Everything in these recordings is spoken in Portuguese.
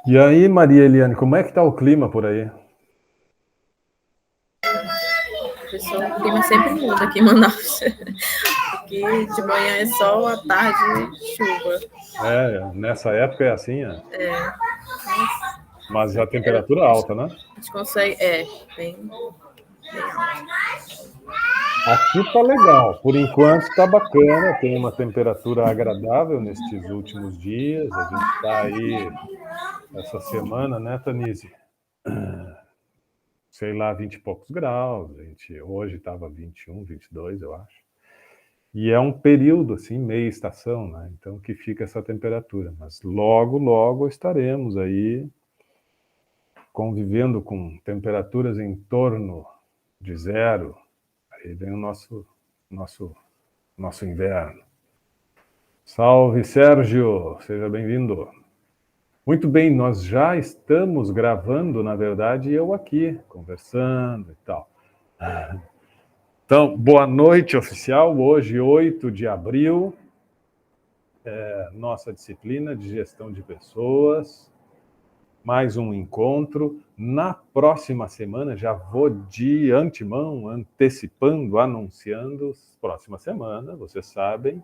E aí, Maria Eliane, como é que tá o clima por aí? Pessoal, o clima sempre muda aqui em Manaus. Aqui de manhã é sol, à tarde chuva. Nessa época é assim, mas a A temperatura alta, né? gente consegue. Bem alto. Aqui tá legal, por enquanto tá bacana, tem uma temperatura agradável nestes últimos dias, a gente tá aí essa semana, né, Tanise? Sei lá, 20 e poucos graus, hoje estava 21, 22, eu acho. E é um período, assim, meia estação, né? Então que fica essa temperatura. Mas logo, logo estaremos aí convivendo com temperaturas em torno de zero. Aí vem o nosso, nosso inverno. Salve, Sérgio! Seja bem-vindo. Muito bem, nós já estamos gravando, na verdade, eu aqui, conversando e tal. Então, boa noite, oficial. Hoje, 8 de abril, nossa disciplina de gestão de pessoas. Mais um encontro. Na próxima semana, já vou de antemão, antecipando, anunciando, próxima semana, vocês sabem,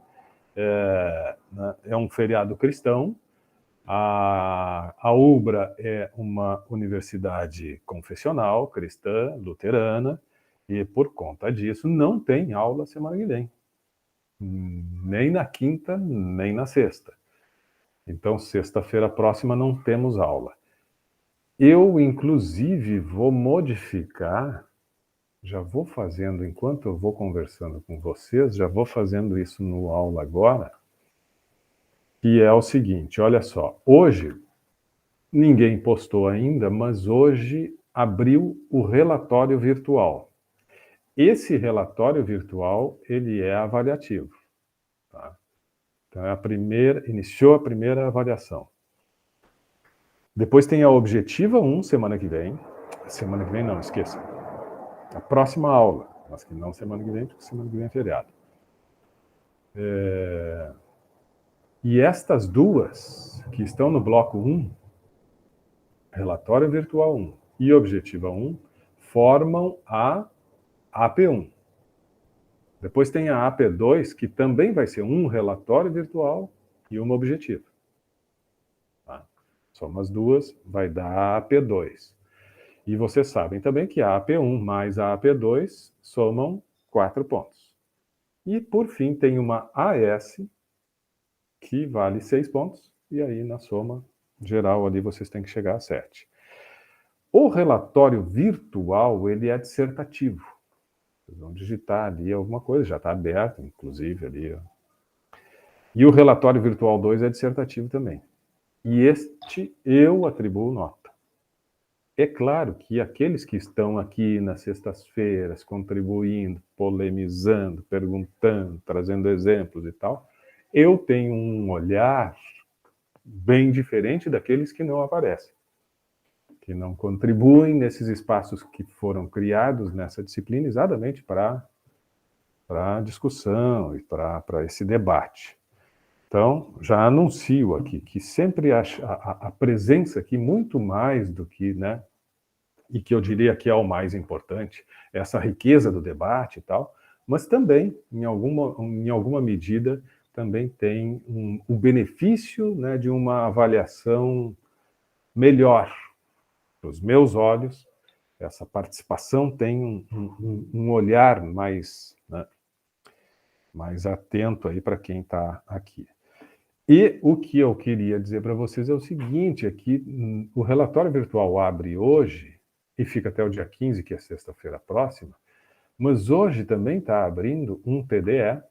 é um feriado cristão. A UBRA é uma universidade confessional, cristã, luterana, e por conta disso não tem aula semana que vem. Nem na quinta, nem na sexta. Então, sexta-feira próxima não temos aula. Eu, inclusive, vou modificar, já vou fazendo, enquanto eu vou conversando com vocês, já vou fazendo isso no aula agora, que é o seguinte, olha só, hoje, ninguém postou ainda, mas hoje abriu o relatório virtual. Esse relatório virtual, ele é avaliativo. Tá? Então, iniciou a primeira avaliação. Depois tem a objetiva 1, semana que vem. Semana que vem não, esqueça. A próxima aula, mas que não semana que vem, porque semana que vem é feriado. E estas duas, que estão no bloco 1, relatório virtual 1 e objetiva 1, formam a AP1. Depois tem a AP2, que também vai ser um relatório virtual e uma objetiva. Tá? Soma as duas, vai dar a AP2. E vocês sabem também que a AP1 mais a AP2 somam 4 pontos. E, por fim, tem uma AS, que vale 6 pontos, e aí na soma geral ali vocês têm que chegar a 7. O relatório virtual, ele é dissertativo. Vocês vão digitar ali alguma coisa, já está aberto, inclusive ali. Ó. E o relatório virtual 2 é dissertativo também. E este eu atribuo nota. É claro que aqueles que estão aqui nas sextas-feiras contribuindo, polemizando, perguntando, trazendo exemplos e tal, eu tenho um olhar bem diferente daqueles que não aparecem, que não contribuem nesses espaços que foram criados nessa disciplina exatamente para discussão e para esse debate. Então, já anuncio aqui que sempre a presença aqui, muito mais do que, né, e que eu diria que é o mais importante, essa riqueza do debate e tal, mas também, em alguma medida, também tem o benefício, né, de uma avaliação melhor. Para os meus olhos, essa participação tem um olhar mais, né, mais atento aí para quem está aqui. E o que eu queria dizer para vocês é o seguinte, aqui, o relatório virtual abre hoje, e fica até o dia 15, que é sexta-feira próxima, mas hoje também está abrindo um TDE,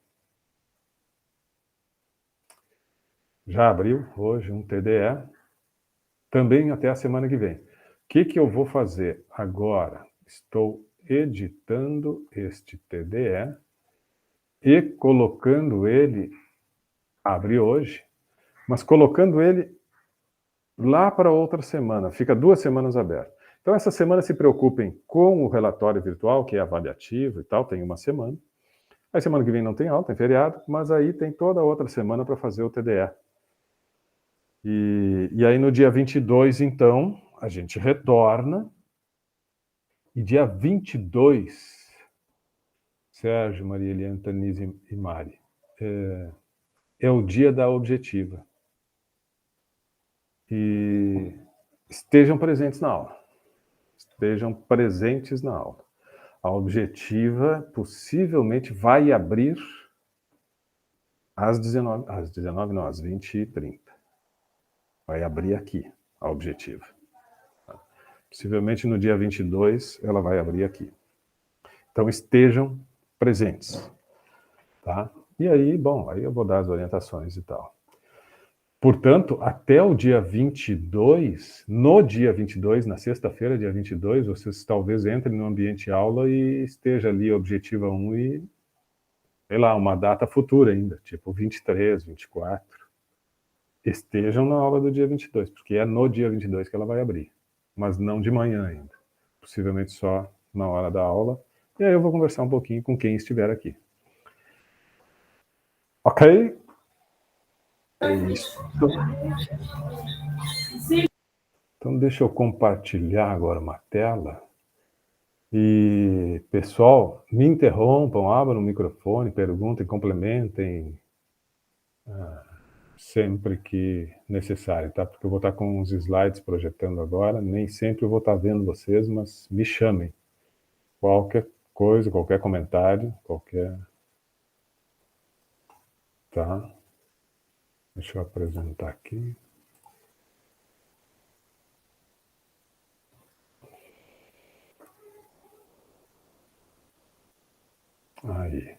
já abriu hoje um TDE, também até a semana que vem. O que eu vou fazer agora? Estou editando este TDE e colocando ele, abre hoje, mas colocando ele lá para outra semana, fica 2 semanas aberto. Então, essa semana se preocupem com o relatório virtual, que é avaliativo e tal, tem uma semana. Aí, semana que vem não tem aula, tem feriado, mas aí tem toda a outra semana para fazer o TDE. E aí no dia 22, então, a gente retorna. E dia 22, Sérgio, Maria Eliane, Tanise e Mari, é o dia da objetiva. E estejam presentes na aula. Estejam presentes na aula. A objetiva possivelmente vai abrir às 19 não, às 20h30. Vai abrir aqui a objetiva. Possivelmente no dia 22 ela vai abrir aqui. Então estejam presentes. Tá? E aí, bom, aí eu vou dar as orientações e tal. Portanto, até o dia 22, no dia 22, na sexta-feira, dia 22, vocês talvez entrem no ambiente aula e esteja ali objetiva 1 e, sei lá, uma data futura ainda, tipo 23, 24. Estejam na aula do dia 22, porque é no dia 22 que ela vai abrir, mas não de manhã ainda. Possivelmente só na hora da aula. E aí eu vou conversar um pouquinho com quem estiver aqui. Ok? É isso. Então, deixa eu compartilhar agora uma tela. E, pessoal, me interrompam, abram o microfone, perguntem, complementem, sempre que necessário, tá? Porque eu vou estar com uns slides projetando agora, nem sempre eu vou estar vendo vocês, mas me chamem. Qualquer coisa, qualquer comentário, qualquer... Tá? Deixa eu apresentar aqui. Aí.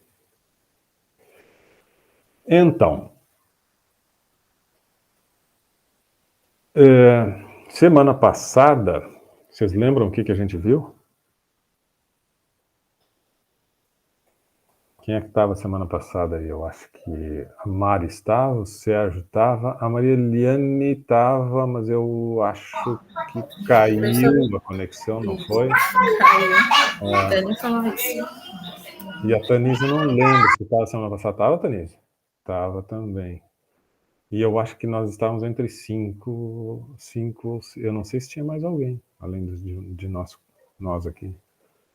Então, semana passada, vocês lembram o que a gente viu? Quem é que estava semana passada aí? Eu acho que a Mari estava, o Sérgio estava, a Maria Eliane estava, mas eu acho que caiu a conexão, não foi? Caiu. Até nem falar isso. E a Tanise, não lembro se estava semana passada. Estava, Tanise? Estava também. E eu acho que nós estávamos entre cinco, eu não sei se tinha mais alguém, além de nós aqui.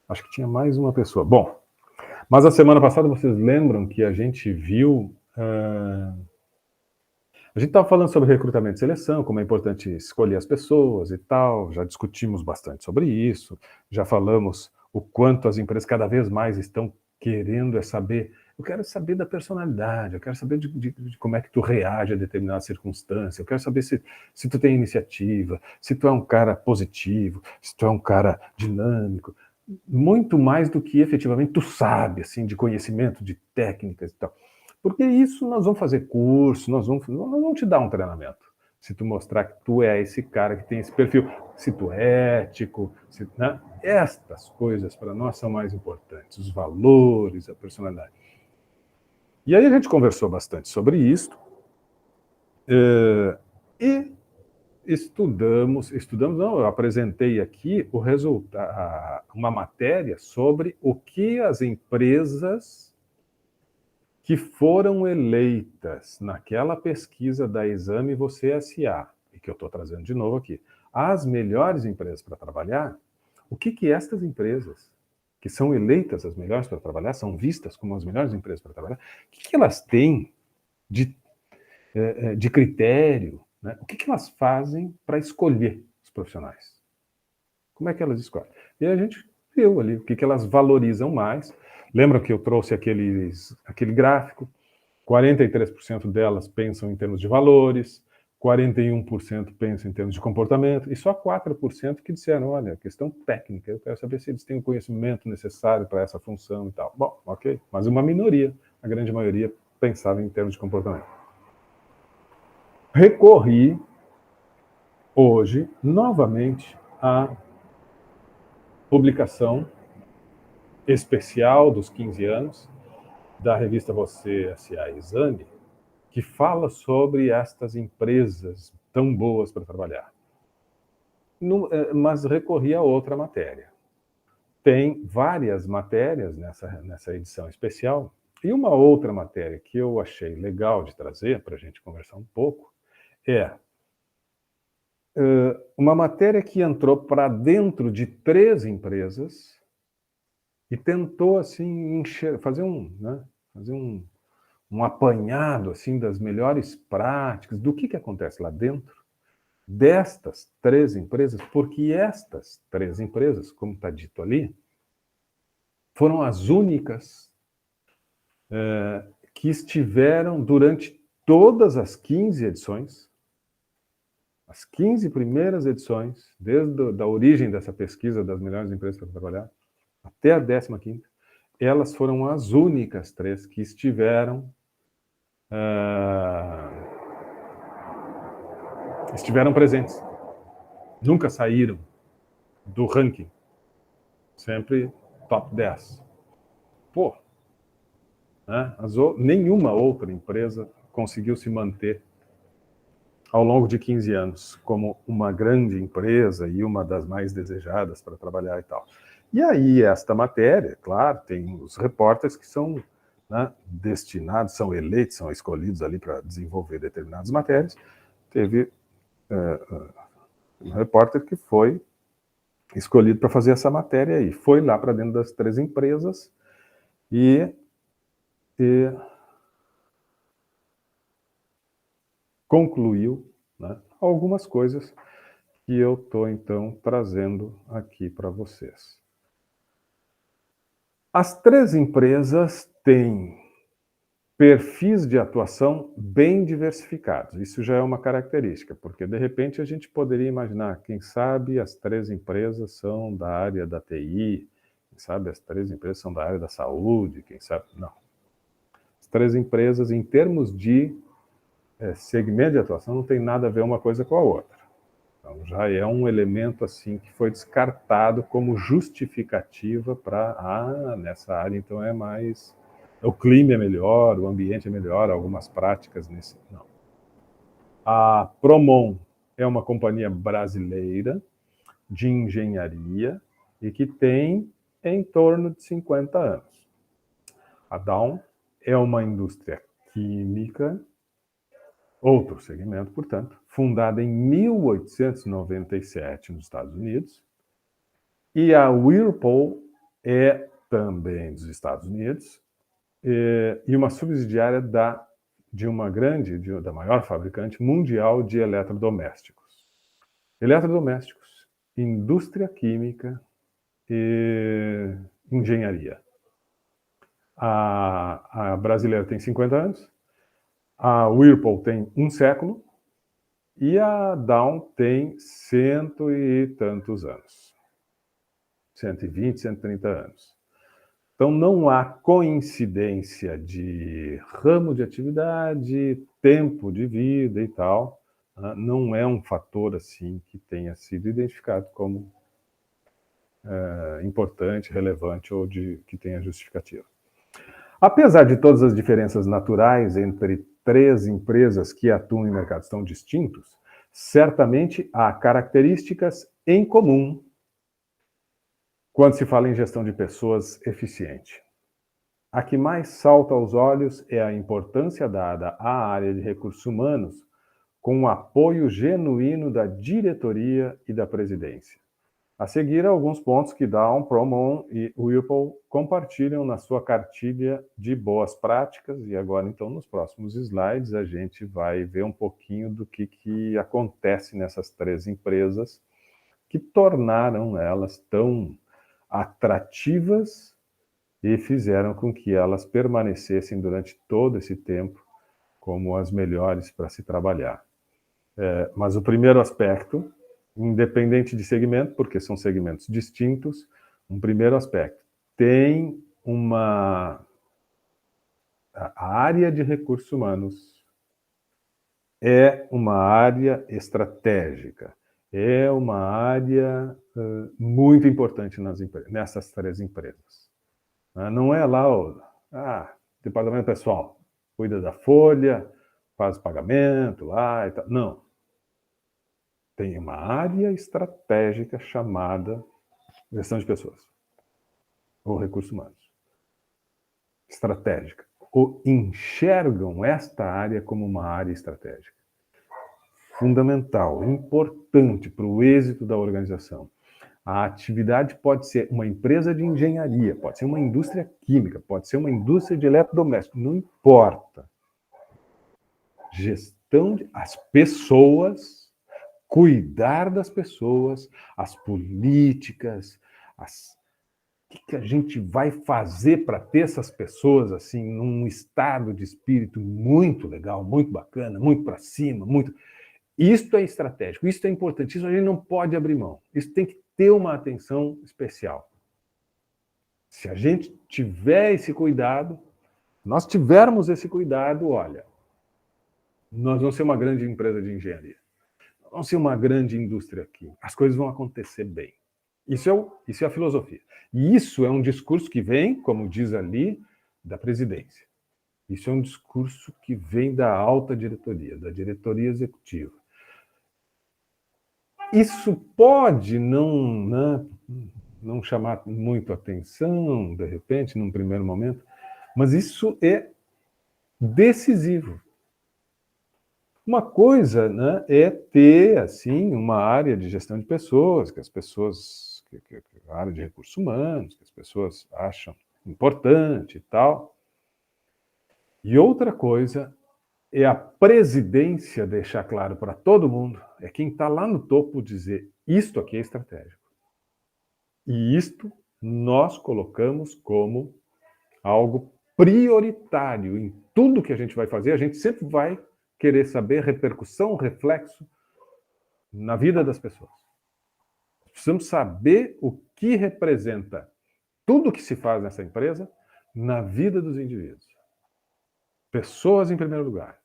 Acho que tinha mais uma pessoa. Bom, mas a semana passada vocês lembram que a gente viu... A gente estava falando sobre recrutamento e seleção, como é importante escolher as pessoas e tal, já discutimos bastante sobre isso, já falamos o quanto as empresas cada vez mais estão querendo saber, eu quero saber da personalidade, eu quero saber de como é que tu reage a determinada circunstância, eu quero saber se tu tem iniciativa, se tu é um cara positivo, se tu é um cara dinâmico, muito mais do que efetivamente tu sabe, assim, de conhecimento, de técnicas e tal. Porque isso nós vamos fazer curso, nós vamos te dar um treinamento. Se tu mostrar que tu é esse cara que tem esse perfil, se tu é ético, né? Estas coisas para nós são mais importantes, os valores, a personalidade. E aí a gente conversou bastante sobre isso e estudamos não, eu apresentei aqui o resultado, uma matéria sobre o que as empresas que foram eleitas naquela pesquisa da Exame Você SA, e que eu estou trazendo de novo aqui, as melhores empresas para trabalhar, o que estas empresas, que são eleitas as melhores para trabalhar, são vistas como as melhores empresas para trabalhar, o que elas têm de critério, né? O que elas fazem para escolher os profissionais? Como é que elas escolhem? E a gente viu ali o que elas valorizam mais. Lembra que eu trouxe aquele gráfico? 43% delas pensam em termos de valores, 41% pensam em termos de comportamento, e só 4% que disseram, olha, questão técnica, eu quero saber se eles têm o conhecimento necessário para essa função e tal. Bom, ok, mas uma minoria, a grande maioria, pensava em termos de comportamento. Recorri hoje, novamente, à publicação especial dos 15 anos da revista Você S.A. Exame, que fala sobre estas empresas tão boas para trabalhar. Mas recorri a outra matéria. Tem várias matérias nessa edição especial, e uma outra matéria que eu achei legal de trazer para a gente conversar um pouco é uma matéria que entrou para dentro de 3 empresas e tentou assim fazer um apanhado assim das melhores práticas do que acontece lá dentro destas 3 empresas, porque estas 3 empresas, como está dito ali, foram as únicas que estiveram durante todas as 15 edições, as 15 primeiras edições, desde a origem dessa pesquisa das melhores empresas para trabalhar, até a 15ª, elas foram as únicas 3 que estiveram presentes. Nunca saíram do ranking. Sempre top 10. Pô, né? Nenhuma outra empresa conseguiu se manter ao longo de 15 anos como uma grande empresa e uma das mais desejadas para trabalhar e tal. E aí, esta matéria, claro, tem os repórteres que são, né, destinados, são eleitos, são escolhidos ali para desenvolver determinadas matérias. Teve um repórter que foi escolhido para fazer essa matéria aí. Foi lá para dentro das 3 empresas e concluiu, né, algumas coisas que eu estou, então, trazendo aqui para vocês. As 3 empresas têm perfis de atuação bem diversificados. Isso já é uma característica, porque, de repente, a gente poderia imaginar, quem sabe as 3 empresas são da área da TI, quem sabe as 3 empresas são da área da saúde, quem sabe... Não. As 3 empresas, em termos de segmento de atuação, não tem nada a ver uma coisa com a outra. Então, já é um elemento assim que foi descartado como justificativa para, nessa área, então o clima é melhor, o ambiente é melhor, algumas práticas nesse... Não. A Promon é uma companhia brasileira de engenharia e que tem em torno de 50 anos. A Dow é uma indústria química, outro segmento, portanto, fundada em 1897 nos Estados Unidos, e a Whirlpool é também dos Estados Unidos, e uma subsidiária da maior fabricante mundial de eletrodomésticos. Eletrodomésticos, indústria química e engenharia. A brasileira tem 50 anos, a Whirlpool tem 1 século e a Dow tem 100 e tantos anos. 120, 130 anos. Então, não há coincidência de ramo de atividade, tempo de vida e tal. Não é um fator assim que tenha sido identificado como importante, relevante ou que tenha justificativa. Apesar de todas as diferenças naturais entre 3 empresas que atuam em mercados tão distintos, certamente há características em comum quando se fala em gestão de pessoas eficiente. A que mais salta aos olhos é a importância dada à área de recursos humanos com o apoio genuíno da diretoria e da presidência. A seguir, alguns pontos que Dow, Promon e Whirlpool compartilham na sua cartilha de boas práticas. E agora, então, nos próximos slides, a gente vai ver um pouquinho do que acontece nessas 3 empresas que tornaram elas tão atrativas e fizeram com que elas permanecessem durante todo esse tempo como as melhores para se trabalhar. Mas o primeiro aspecto, independente de segmento, porque são segmentos distintos, um primeiro aspecto, tem a área de recursos humanos é uma área estratégica, é uma área muito importante nessas 3 empresas. Não é lá o departamento pessoal, cuida da folha, faz o pagamento lá e tal. Não. Tem uma área estratégica chamada gestão de pessoas, ou recursos humanos. Estratégica. Ou enxergam esta área como uma área estratégica. fundamental, importante para o êxito da organização. A atividade pode ser uma empresa de engenharia, pode ser uma indústria química, pode ser uma indústria de eletrodomésticos, não importa. Gestão as pessoas, cuidar das pessoas, as políticas, o que a gente vai fazer para ter essas pessoas assim num estado de espírito muito legal, muito bacana, muito para cima, muito. Isto é estratégico, isso é importante, isso a gente não pode abrir mão. Isso tem que ter uma atenção especial. Se a gente tiver esse cuidado, nós tivermos esse cuidado, olha, nós vamos ser uma grande empresa de engenharia. Vamos ser uma grande indústria aqui. As coisas vão acontecer bem. Isso é a filosofia. E isso é um discurso que vem, como diz ali, da presidência. Isso é um discurso que vem da alta diretoria, da diretoria executiva. Isso pode não chamar muito atenção, de repente, num primeiro momento, mas isso é decisivo. Uma coisa, né, é ter assim uma área de gestão de pessoas, que as pessoas, a área de recursos humanos, que as pessoas acham importante e tal. E outra coisa é a presidência deixar claro para todo mundo, é quem está lá no topo dizer, isto aqui é estratégico. E isto nós colocamos como algo prioritário em tudo que a gente vai fazer, a gente sempre vai querer saber repercussão, reflexo na vida das pessoas. Precisamos saber o que representa tudo que se faz nessa empresa na vida dos indivíduos. Pessoas em primeiro lugar.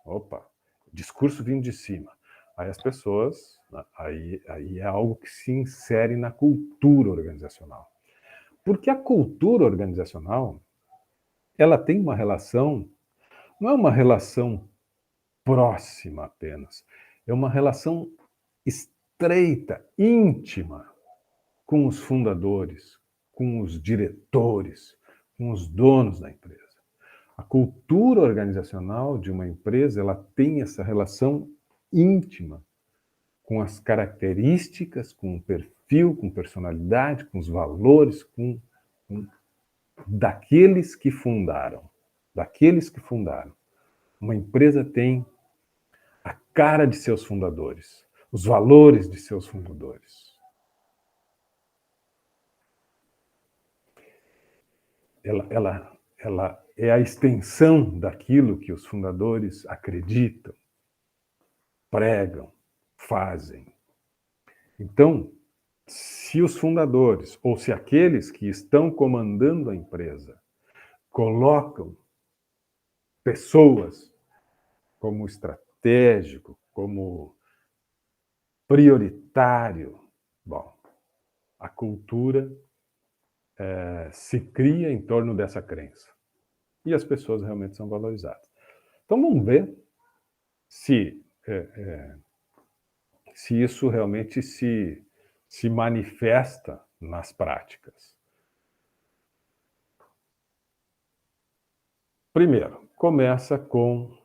Opa, discurso vindo de cima. Aí as pessoas, aí é algo que se insere na cultura organizacional. Porque a cultura organizacional, ela tem uma relação, não é uma relação próxima apenas, é uma relação estreita, íntima, com os fundadores, com os diretores, com os donos da empresa. A cultura organizacional de uma empresa, ela tem essa relação íntima com as características, com o perfil, com personalidade, com os valores, com daqueles que fundaram. Daqueles que fundaram. Uma empresa tem a cara de seus fundadores, os valores de seus fundadores. Ela é a extensão daquilo que os fundadores acreditam, pregam, fazem. Então, se os fundadores, ou se aqueles que estão comandando a empresa, colocam pessoas como estratégico, como prioritário, bom, a cultura se cria em torno dessa crença. E as pessoas realmente são valorizadas. Então vamos ver se isso realmente se manifesta nas práticas. Primeiro, começa com,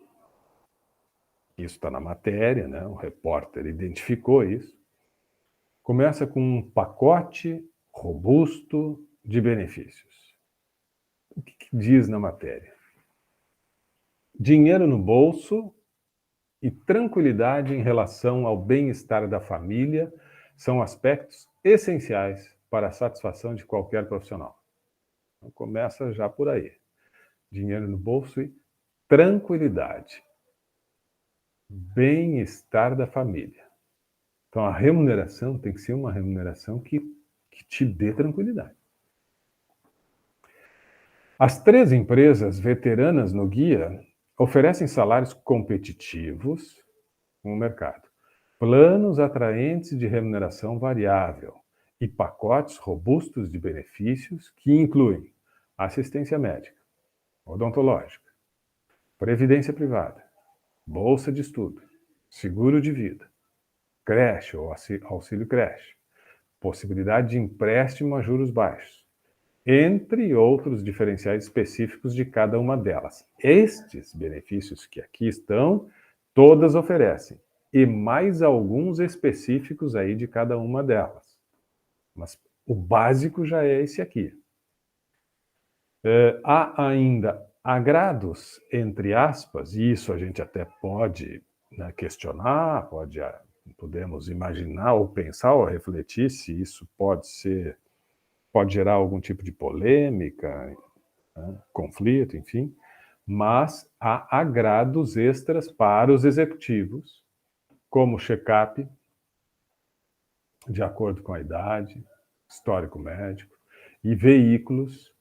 isso está na matéria, né? O repórter identificou isso, começa com um pacote robusto de benefícios. O que diz na matéria? Dinheiro no bolso e tranquilidade em relação ao bem-estar da família são aspectos essenciais para a satisfação de qualquer profissional. Então, começa já por aí. Dinheiro no bolso e tranquilidade. Bem-estar da família. Então, a remuneração tem que ser uma remuneração que te dê tranquilidade. As 3 empresas veteranas no guia oferecem salários competitivos com o mercado, planos atraentes de remuneração variável e pacotes robustos de benefícios que incluem assistência médica, odontológica, previdência privada, bolsa de estudo, seguro de vida, creche ou auxílio creche, possibilidade de empréstimo a juros baixos, entre outros diferenciais específicos de cada uma delas. Estes benefícios que aqui estão, todas oferecem e mais alguns específicos aí de cada uma delas. Mas o básico já é esse aqui. Há ainda agrados, entre aspas, e isso a gente até pode, né, questionar, podemos imaginar ou pensar ou refletir se isso pode gerar algum tipo de polêmica, né, conflito, enfim, mas há agrados extras para os executivos, como check-up, de acordo com a idade, histórico médico, e veículos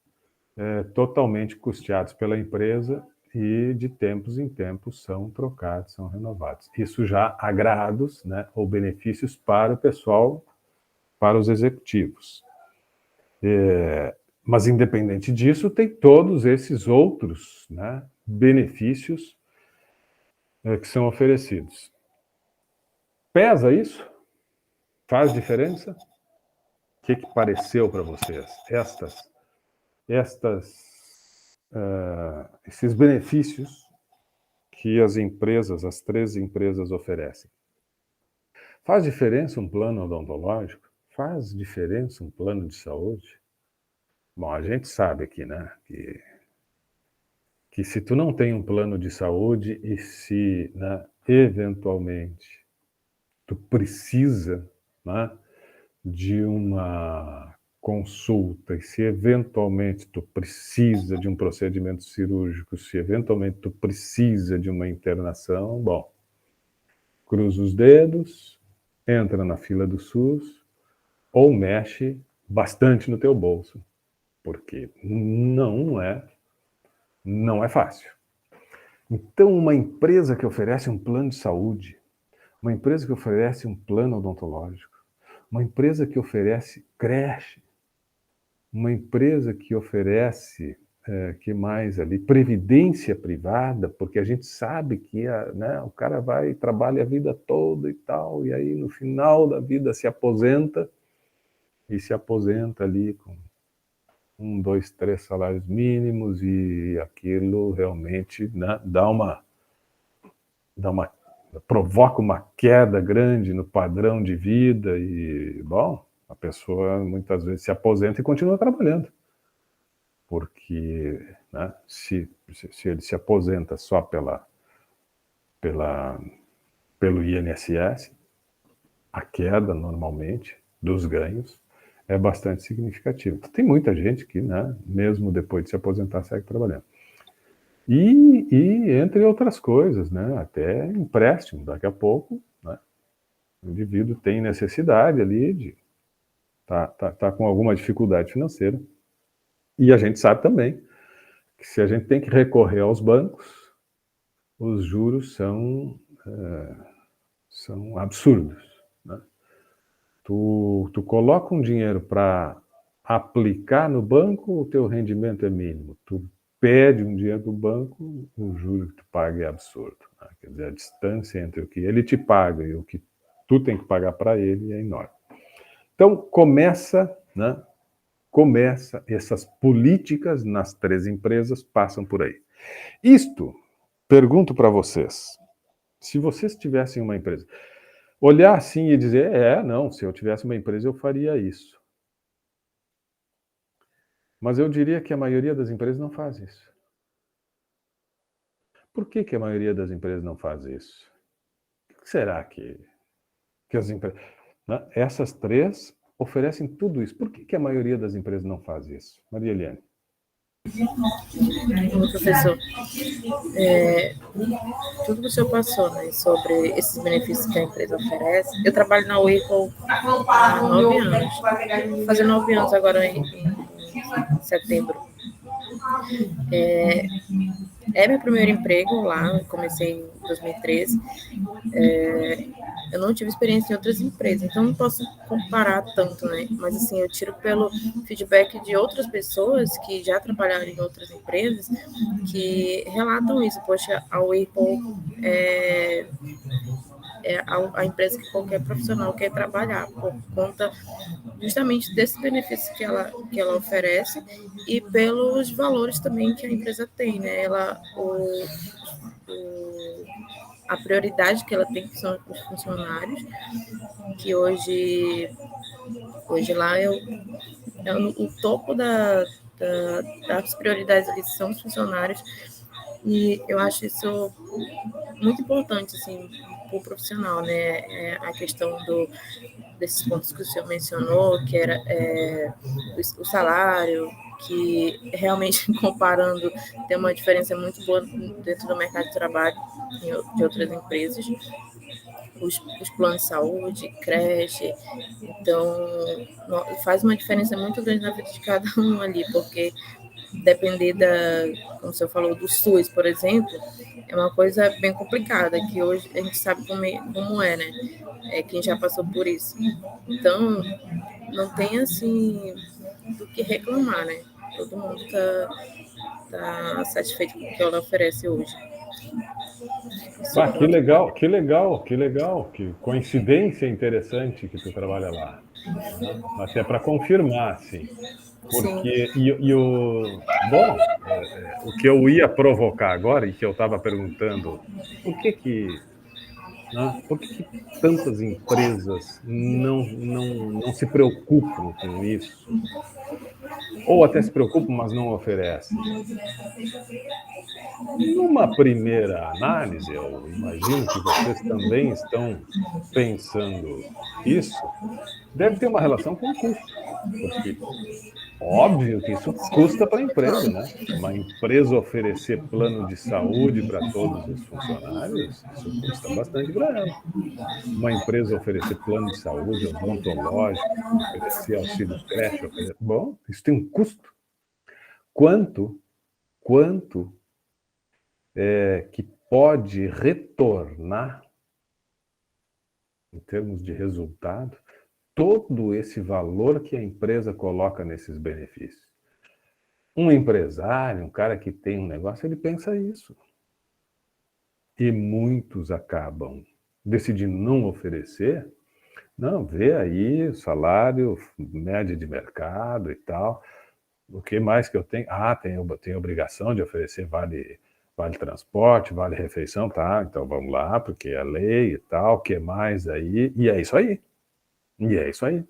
totalmente custeados pela empresa e de tempos em tempos são trocados, são renovados. Isso já agrados, né, ou benefícios para o pessoal, para os executivos. Mas, independente disso, tem todos esses outros, né, benefícios que são oferecidos. Pesa isso? Faz diferença? O que pareceu para vocês? Esses benefícios que as empresas, as 3 empresas oferecem. Faz diferença um plano odontológico? Faz diferença um plano de saúde? Bom, a gente sabe aqui, né, que se tu não tem um plano de saúde e se, né, eventualmente tu precisa, né, de uma consulta, e se eventualmente tu precisa de um procedimento cirúrgico, se eventualmente tu precisa de uma internação, bom, cruza os dedos, entra na fila do SUS ou mexe bastante no teu bolso, porque não é fácil. Então, uma empresa que oferece um plano de saúde, uma empresa que oferece um plano odontológico, uma empresa que oferece creche, uma empresa que oferece, que mais ali, previdência privada, porque a gente sabe que né, o cara vai e trabalha a vida toda e tal, e aí no final da vida se aposenta, e se aposenta ali com 1, 2, 3 salários mínimos, e aquilo realmente, né, provoca uma queda grande no padrão de vida e, bom, a pessoa muitas vezes se aposenta e continua trabalhando. Porque, né, se ele se aposenta só pelo INSS, a queda, normalmente, dos ganhos é bastante significativa. Então, tem muita gente que, né, mesmo depois de se aposentar, segue trabalhando. E entre outras coisas, né, até empréstimo. Daqui a pouco, né, o indivíduo tem necessidade ali de tá com alguma dificuldade financeira. E a gente sabe também que se a gente tem que recorrer aos bancos, os juros são absurdos, né? Tu coloca um dinheiro para aplicar no banco, o teu rendimento é mínimo. Tu pede um dinheiro do banco, o juro que tu paga é absurdo, né? Quer dizer, a distância entre o que ele te paga e o que tu tem que pagar para ele é enorme. Então, começa essas políticas nas 3 empresas passam por aí. Isto, pergunto para vocês, se vocês tivessem uma empresa, olhar assim e dizer, não, se eu tivesse uma empresa eu faria isso. Mas eu diria que a maioria das empresas não faz isso. Por que a maioria das empresas não faz isso? O que será que as empresas... Né? Essas 3 oferecem tudo isso. Por que a maioria das empresas não faz isso? Maria Eliane. Professor, tudo que o senhor passou, né, sobre esses benefícios que a empresa oferece, eu trabalho na Whirlpool há 9 anos, vou fazer 9 anos agora em setembro. É meu primeiro emprego lá, comecei em 2013. Eu não tive experiência em outras empresas, então não posso comparar tanto, né? Mas assim, eu tiro pelo feedback de outras pessoas que já trabalharam em outras empresas que relatam isso. Poxa, a Whirlpool é a empresa que qualquer profissional quer trabalhar, por conta justamente desses benefícios que ela oferece e pelos valores também que a empresa tem, né? a prioridade que ela tem, que são os funcionários, que hoje lá o topo das prioridades ali são os funcionários, e eu acho isso muito importante, assim, para o profissional, né? A questão desses pontos que o senhor mencionou, que era o salário, que realmente, comparando, tem uma diferença muito boa dentro do mercado de trabalho de outras empresas. Os planos de saúde, creche, então faz uma diferença muito grande na vida de cada um ali, porque depender como você falou, do SUS, por exemplo, é uma coisa bem complicada, que hoje a gente sabe como é, né? Quem já passou por isso. Então, não tem, assim, do que reclamar, né? Todo mundo tá satisfeito com o que ela oferece hoje. Ah, que legal, que legal, que legal, que coincidência interessante que tu trabalha lá, né? Até para confirmar, assim. Sim. Porque, bom, o que eu ia provocar agora, e que eu estava perguntando, por que tantas empresas não se preocupam com isso? Ou até se preocupam, mas não oferecem? Numa primeira análise, eu imagino que vocês também estão pensando isso, deve ter uma relação com o custo, porque óbvio que isso custa para a empresa, né? Uma empresa oferecer plano de saúde para todos os funcionários, isso custa bastante para ela. Uma empresa oferecer plano de saúde odontológico, oferecer auxílio creche, bom, isso tem um custo. Quanto que pode retornar, em termos de resultado, todo esse valor que a empresa coloca nesses benefícios? Um empresário, um cara que tem um negócio, ele pensa isso. E muitos acabam decidindo não oferecer. Não, vê aí o salário médio de mercado e tal. O que mais que eu tenho? Tenho obrigação de oferecer vale transporte, vale refeição, tá? Então vamos lá, porque é lei e tal. O que mais aí? E é isso aí. E é isso aí.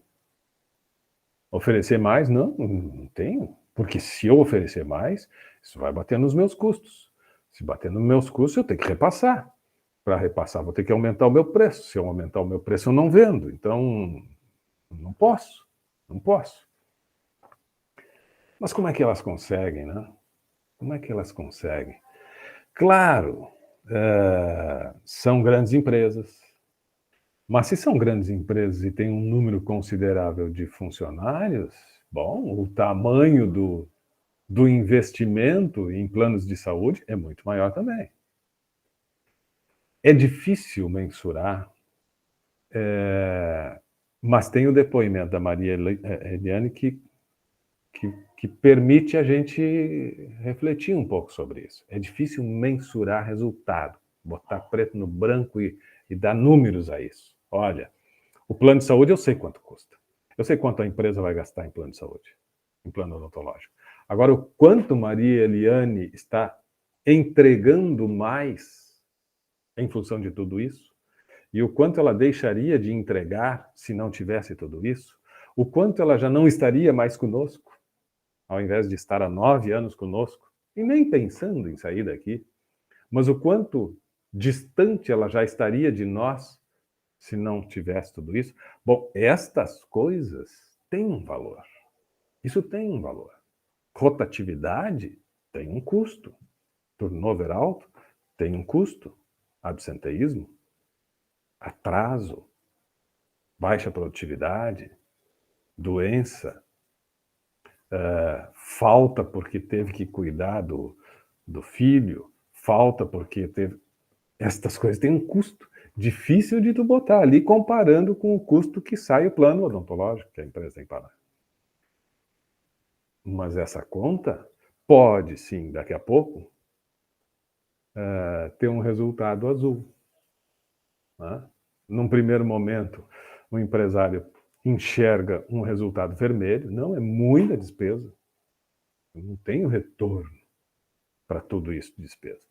Oferecer mais? Não tenho. Porque se eu oferecer mais, isso vai bater nos meus custos. Se bater nos meus custos, eu tenho que repassar. Para repassar, vou ter que aumentar o meu preço. Se eu aumentar o meu preço, eu não vendo. Então, não posso. Não posso. Mas como é que elas conseguem, né? Como é que elas conseguem? Claro, são grandes empresas. Mas se são grandes empresas e tem um número considerável de funcionários, bom, o tamanho do investimento em planos de saúde é muito maior também. É difícil mensurar, mas tem o depoimento da Maria Eliane que permite a gente refletir um pouco sobre isso. É difícil mensurar resultado, botar preto no branco e dar números a isso. Olha, o plano de saúde eu sei quanto custa. Eu sei quanto a empresa vai gastar em plano de saúde, em plano odontológico. Agora, o quanto Maria Eliane está entregando mais em função de tudo isso, e o quanto ela deixaria de entregar se não tivesse tudo isso, o quanto ela já não estaria mais conosco, ao invés de estar há 9 anos conosco, e nem pensando em sair daqui, mas o quanto distante ela já estaria de nós se não tivesse tudo isso. Bom, estas coisas têm um valor. Isso tem um valor. Rotatividade tem um custo. Turnover alto tem um custo. Absenteísmo, atraso, baixa produtividade, doença, falta porque teve que cuidar do filho, falta porque teve... Estas coisas têm um custo difícil de tu botar ali comparando com o custo que sai o plano odontológico que a empresa tem que pagar. Mas essa conta pode, sim, daqui a pouco, ter um resultado azul. Né? Num primeiro momento, o empresário enxerga um resultado vermelho. Não, é muita despesa. Eu não tenho retorno para tudo isso de despesa.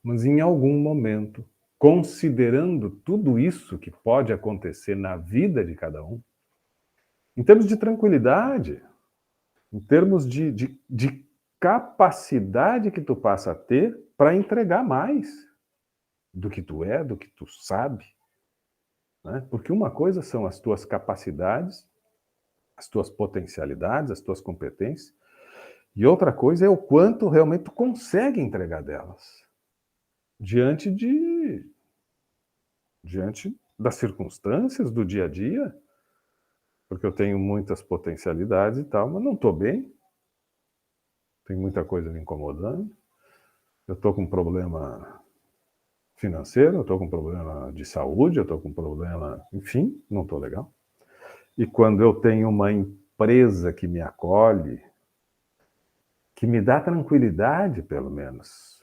Mas em algum momento considerando tudo isso que pode acontecer na vida de cada um, em termos de tranquilidade, em termos de capacidade que tu passa a ter para entregar mais do que tu é, do que tu sabe, né? Porque uma coisa são as tuas capacidades, as tuas potencialidades, as tuas competências, e outra coisa é o quanto realmente tu consegue entregar delas diante das circunstâncias do dia a dia, porque eu tenho muitas potencialidades e tal, mas não estou bem, tem muita coisa me incomodando, eu estou com um problema financeiro, eu estou com um problema de saúde, eu estou com um problema, enfim, não estou legal. E quando eu tenho uma empresa que me acolhe, que me dá tranquilidade, pelo menos,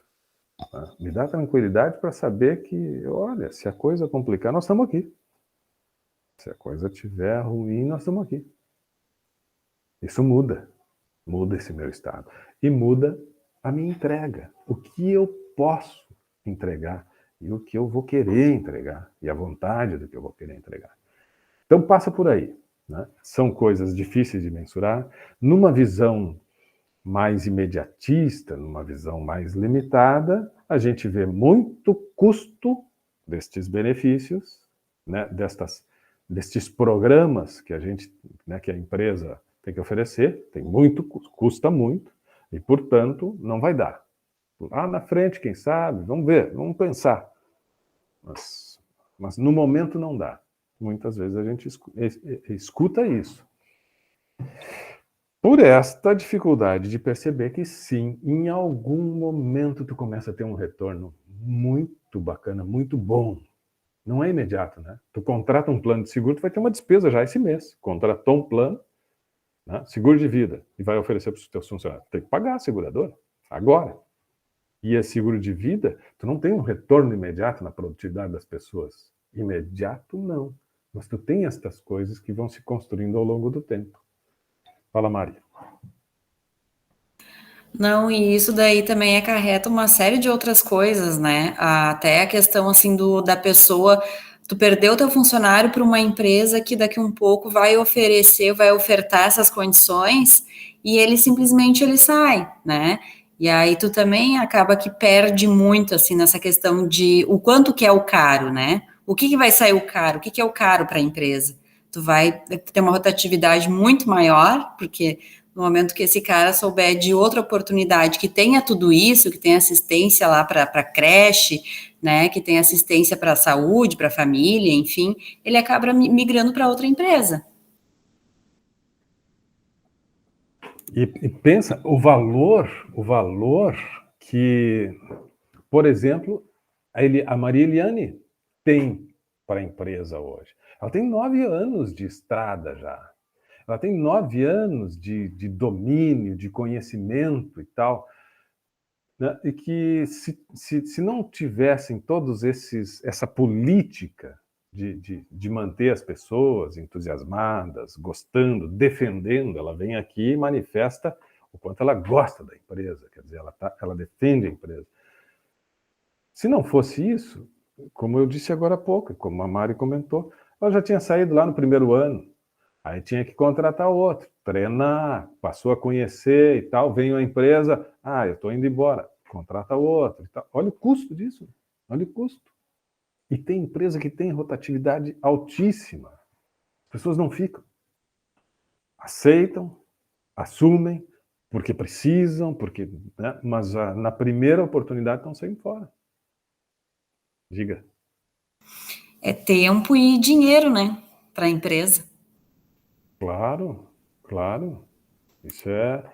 né? Me dá tranquilidade para saber que, olha, se a coisa complicar, nós estamos aqui. Se a coisa estiver ruim, nós estamos aqui. Isso muda esse meu estado. E muda a minha entrega. O que eu posso entregar e o que eu vou querer entregar. E a vontade do que eu vou querer entregar. Então passa por aí, né? São coisas difíceis de mensurar. Numa visão mais imediatista, numa visão mais limitada, a gente vê muito custo destes benefícios, né? Destes programas que a gente, né, que a empresa tem que oferecer, tem muito, custa muito, e, portanto, não vai dar. Lá na frente, quem sabe, vamos ver, vamos pensar. Mas no momento não dá. Muitas vezes a gente escuta isso. Por esta dificuldade de perceber que sim, em algum momento tu começa a ter um retorno muito bacana, muito bom. Não é imediato, né? Tu contrata um plano de seguro, tu vai ter uma despesa já esse mês. Contratou um plano, né, seguro de vida, e vai oferecer para os teus funcionários. Tem que pagar a seguradora, agora. E a seguro de vida, tu não tem um retorno imediato na produtividade das pessoas. Imediato, não. Mas tu tem estas coisas que vão se construindo ao longo do tempo. Fala, Mari. Não, e isso daí também acarreta uma série de outras coisas, né? Até a questão, assim, da pessoa... Tu perdeu teu funcionário para uma empresa que daqui um pouco vai ofertar essas condições e ele simplesmente ele sai, né? E aí tu também acaba que perde muito, assim, nessa questão de o quanto que é o caro, né? O que vai sair o caro? O que é o caro para a empresa? Tu vai ter uma rotatividade muito maior, porque no momento que esse cara souber de outra oportunidade que tenha tudo isso, que tenha assistência lá para creche, né, que tenha assistência para a saúde, para a família, enfim, ele acaba migrando para outra empresa. E pensa, o valor que, por exemplo, a Maria Eliane tem para a empresa hoje. Ela tem 9 anos de estrada já. Ela tem 9 anos de domínio, de conhecimento e tal, né? E que se não tivessem todos essa política de manter as pessoas entusiasmadas, gostando, defendendo, ela vem aqui e manifesta o quanto ela gosta da empresa, quer dizer, ela defende a empresa. Se não fosse isso, como eu disse agora há pouco, como a Mari comentou, ela já tinha saído lá no primeiro ano. Aí tinha que contratar outro, treinar, passou a conhecer e tal, veio a empresa, eu estou indo embora, contrata outro e tal. Olha o custo disso, olha o custo. E tem empresa que tem rotatividade altíssima. As pessoas não ficam. Aceitam, assumem, porque precisam, né? Mas na primeira oportunidade estão saindo fora. Diga. É tempo e dinheiro, né, para a empresa. Claro. Isso é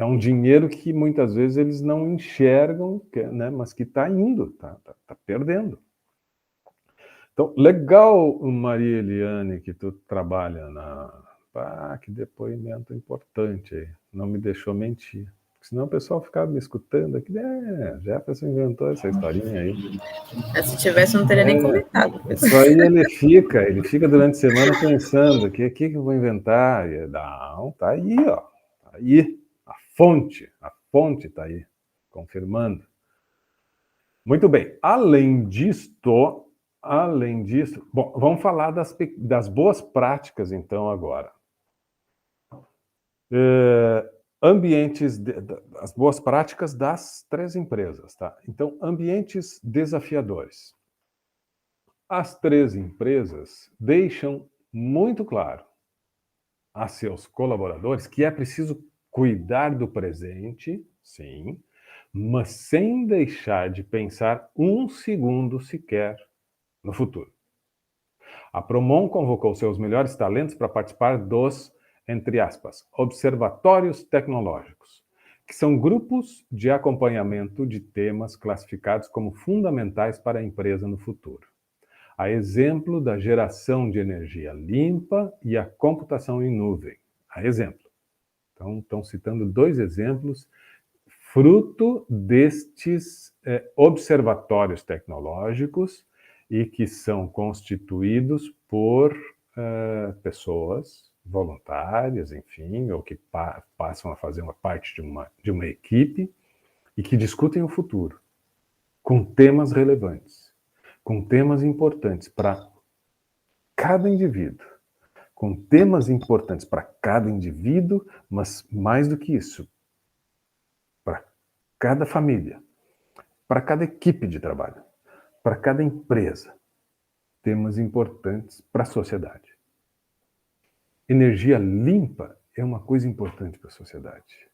um dinheiro que muitas vezes eles não enxergam, né, mas que está indo, tá perdendo. Então, legal, Maria Eliane, que tu trabalha que depoimento importante aí. Não me deixou mentir. Senão o pessoal ficava me escutando aqui. Jefferson inventou essa historinha aí. Se tivesse, eu não teria nem comentado. Isso aí ele fica durante a semana pensando, o que eu vou inventar? Não, tá aí, ó. Tá aí. A fonte tá aí, confirmando. Muito bem. Além disto, bom, vamos falar das boas práticas, então, agora. As boas práticas das 3 empresas, tá? Então, ambientes desafiadores. As 3 empresas deixam muito claro a seus colaboradores que é preciso cuidar do presente, sim, mas sem deixar de pensar um segundo sequer no futuro. A Promon convocou seus melhores talentos para participar dos, entre aspas, observatórios tecnológicos, que são grupos de acompanhamento de temas classificados como fundamentais para a empresa no futuro. A exemplo da geração de energia limpa e a computação em nuvem. A exemplo. Então, estão citando 2 exemplos fruto destes observatórios tecnológicos e que são constituídos por pessoas voluntárias, enfim, ou que passam a fazer uma parte de uma equipe e que discutem o futuro com temas relevantes, com temas importantes para cada indivíduo, com temas importantes para cada indivíduo, mas mais do que isso, para cada família, para cada equipe de trabalho, para cada empresa, temas importantes para a sociedade. Energia limpa é uma coisa importante para a sociedade.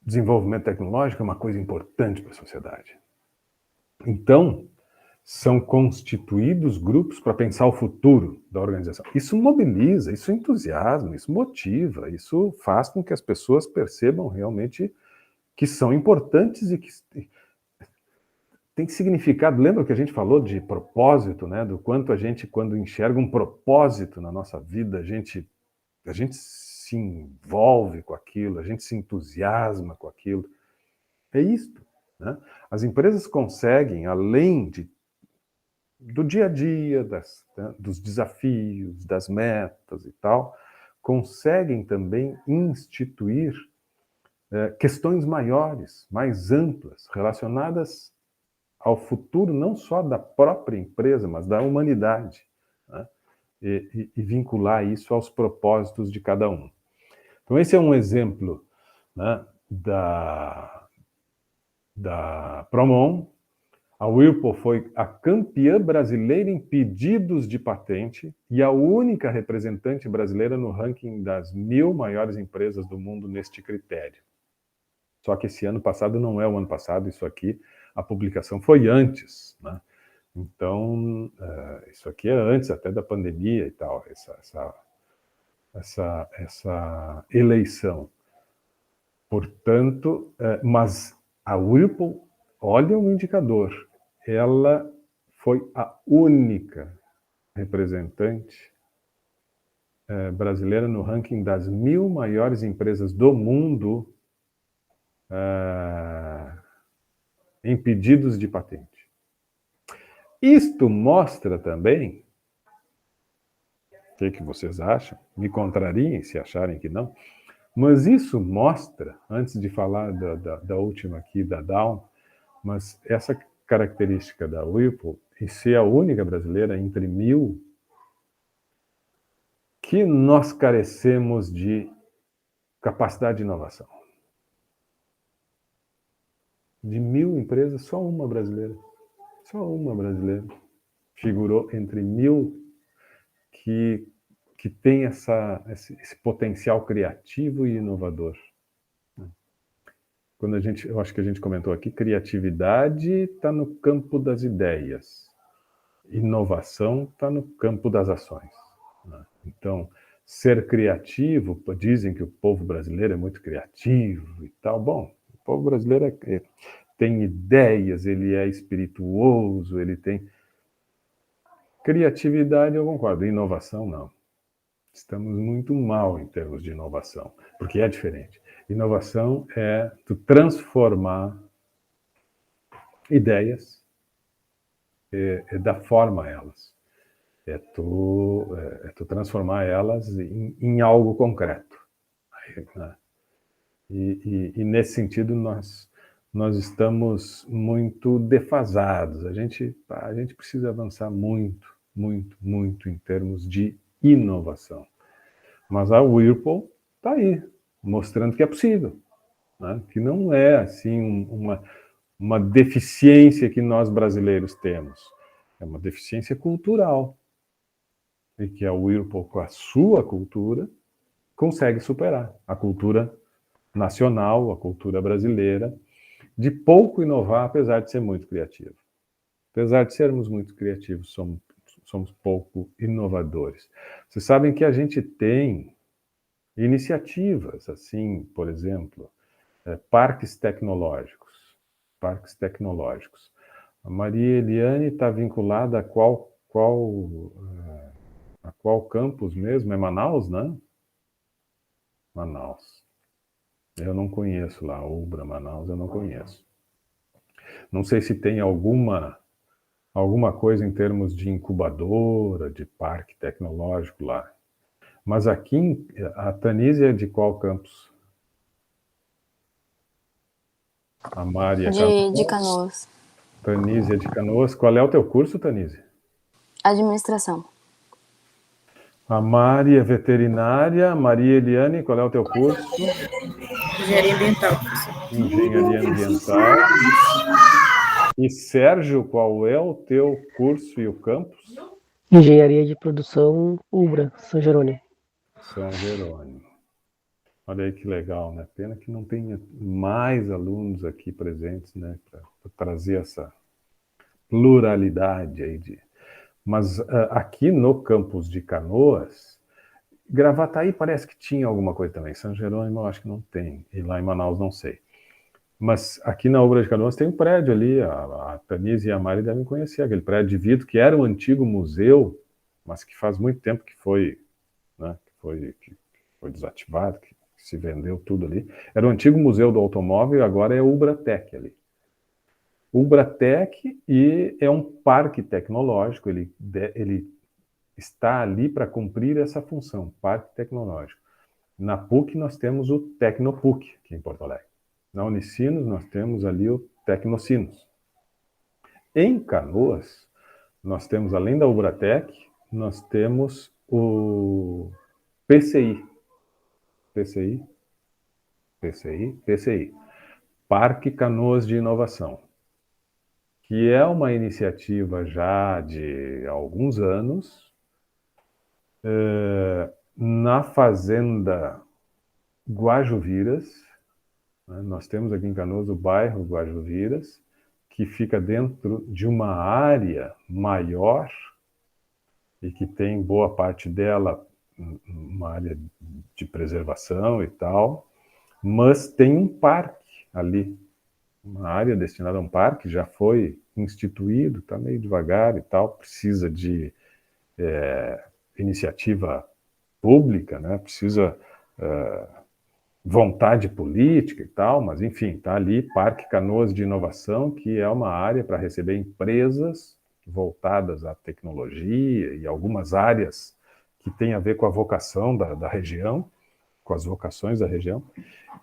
Desenvolvimento tecnológico é uma coisa importante para a sociedade. Então, são constituídos grupos para pensar o futuro da organização. Isso mobiliza, isso entusiasma, isso motiva, isso faz com que as pessoas percebam realmente que são importantes e que tem significado. Lembra que a gente falou de propósito, né? Do quanto a gente, quando enxerga um propósito na nossa vida, a gente se envolve com aquilo, a gente se entusiasma com aquilo. É isto, né? As empresas conseguem, além do dia a dia, dos desafios, das metas e tal, conseguem também instituir questões maiores, mais amplas, relacionadas ao futuro não só da própria empresa, mas da humanidade, né? E vincular isso aos propósitos de cada um. Então, esse é um exemplo, né, da Promon. A Whirlpool foi a campeã brasileira em pedidos de patente e a única representante brasileira no ranking das 1000 maiores empresas do mundo neste critério. Só que esse ano passado não é o ano passado, isso aqui, a publicação foi antes, né? Então, isso aqui é antes até da pandemia e tal, essa eleição. Portanto, mas a Whirlpool, olha o indicador, ela foi a única representante brasileira no ranking das 1000 maiores empresas do mundo em pedidos de patente. Isto mostra também, o que vocês acham? Me contrariem se acharem que não, mas isso mostra, antes de falar da última aqui, da Down, mas essa característica da Whirlpool, e ser a única brasileira entre 1000, que nós carecemos de capacidade de inovação. De 1000 empresas, só uma brasileira. Só uma brasileira figurou entre 1000 que tem esse potencial criativo e inovador. Eu acho que a gente comentou aqui, criatividade está no campo das ideias, inovação está no campo das ações. Então, ser criativo, dizem que o povo brasileiro é muito criativo e tal. Bom, o povo brasileiro tem ideias, ele é espirituoso, ele tem... Criatividade, eu concordo, inovação, não. Estamos muito mal em termos de inovação, porque é diferente. Inovação é tu transformar ideias e dar forma a elas. É tu transformar elas em algo concreto. Aí, né? E nesse sentido, nós estamos muito defasados. A gente precisa avançar muito, muito, muito em termos de inovação. Mas a Whirlpool está aí, mostrando que é possível, né? Que não é assim uma deficiência que nós brasileiros temos. É uma deficiência cultural. E que a Whirlpool, com a sua cultura, consegue superar a cultura nacional, a cultura brasileira, de pouco inovar, apesar de ser muito criativo. Apesar de sermos muito criativos, somos pouco inovadores. Vocês sabem que a gente tem iniciativas, assim, por exemplo, parques tecnológicos. Parques tecnológicos. A Maria Eliane está vinculada a qual campus mesmo? É Manaus, né? Manaus. Eu não conheço lá, Ubra, Manaus, eu não conheço. Não sei se tem alguma coisa em termos de incubadora, de parque tecnológico lá. Mas aqui, a Tanise é de qual campus? A Mari é De Canoas. Tanise é de Canoas. Qual é o teu curso, Tanise? Administração. A Mari é veterinária. Maria Eliane, qual é o teu curso? Engenharia ambiental, professor. Engenharia ambiental. E Sérgio, qual é o teu curso e o campus? Engenharia de Produção, Ubra, São Jerônimo. São Jerônimo. Olha aí que legal, né? Pena que não tenha mais alunos aqui presentes, né? Para trazer essa pluralidade aí de... Mas aqui no campus de Canoas, Gravataí parece que tinha alguma coisa também. São Jerônimo eu acho que não tem. E lá em Manaus não sei. Mas aqui na Ubra de Canoas tem um prédio ali, a Tanise e a Mari devem conhecer, aquele prédio de vidro que era um antigo museu, mas que faz muito tempo que foi, né, que foi desativado, que se vendeu tudo ali. Era o antigo museu do automóvel e agora é o Ubratec ali. Ubratec, e é um parque tecnológico, ele está ali para cumprir essa função, parque tecnológico. Na PUC nós temos o Tecnopuc, aqui em Porto Alegre. Na Unicinos, nós temos ali o Tecnocinos. Em Canoas, nós temos, além da Ubratec, nós temos o PCI. Parque Canoas de Inovação, que é uma iniciativa já de alguns anos, na Fazenda Guajuviras. Nós temos aqui em Canoas o bairro Guajuviras, que fica dentro de uma área maior e que tem boa parte dela uma área de preservação e tal, mas tem um parque ali, uma área destinada a um parque, já foi instituído, está meio devagar e tal, precisa de iniciativa pública, né? Precisa vontade política e tal, mas enfim, está ali Parque Canoas de Inovação, que é uma área para receber empresas voltadas à tecnologia e algumas áreas que têm a ver com a vocação da região, com as vocações da região,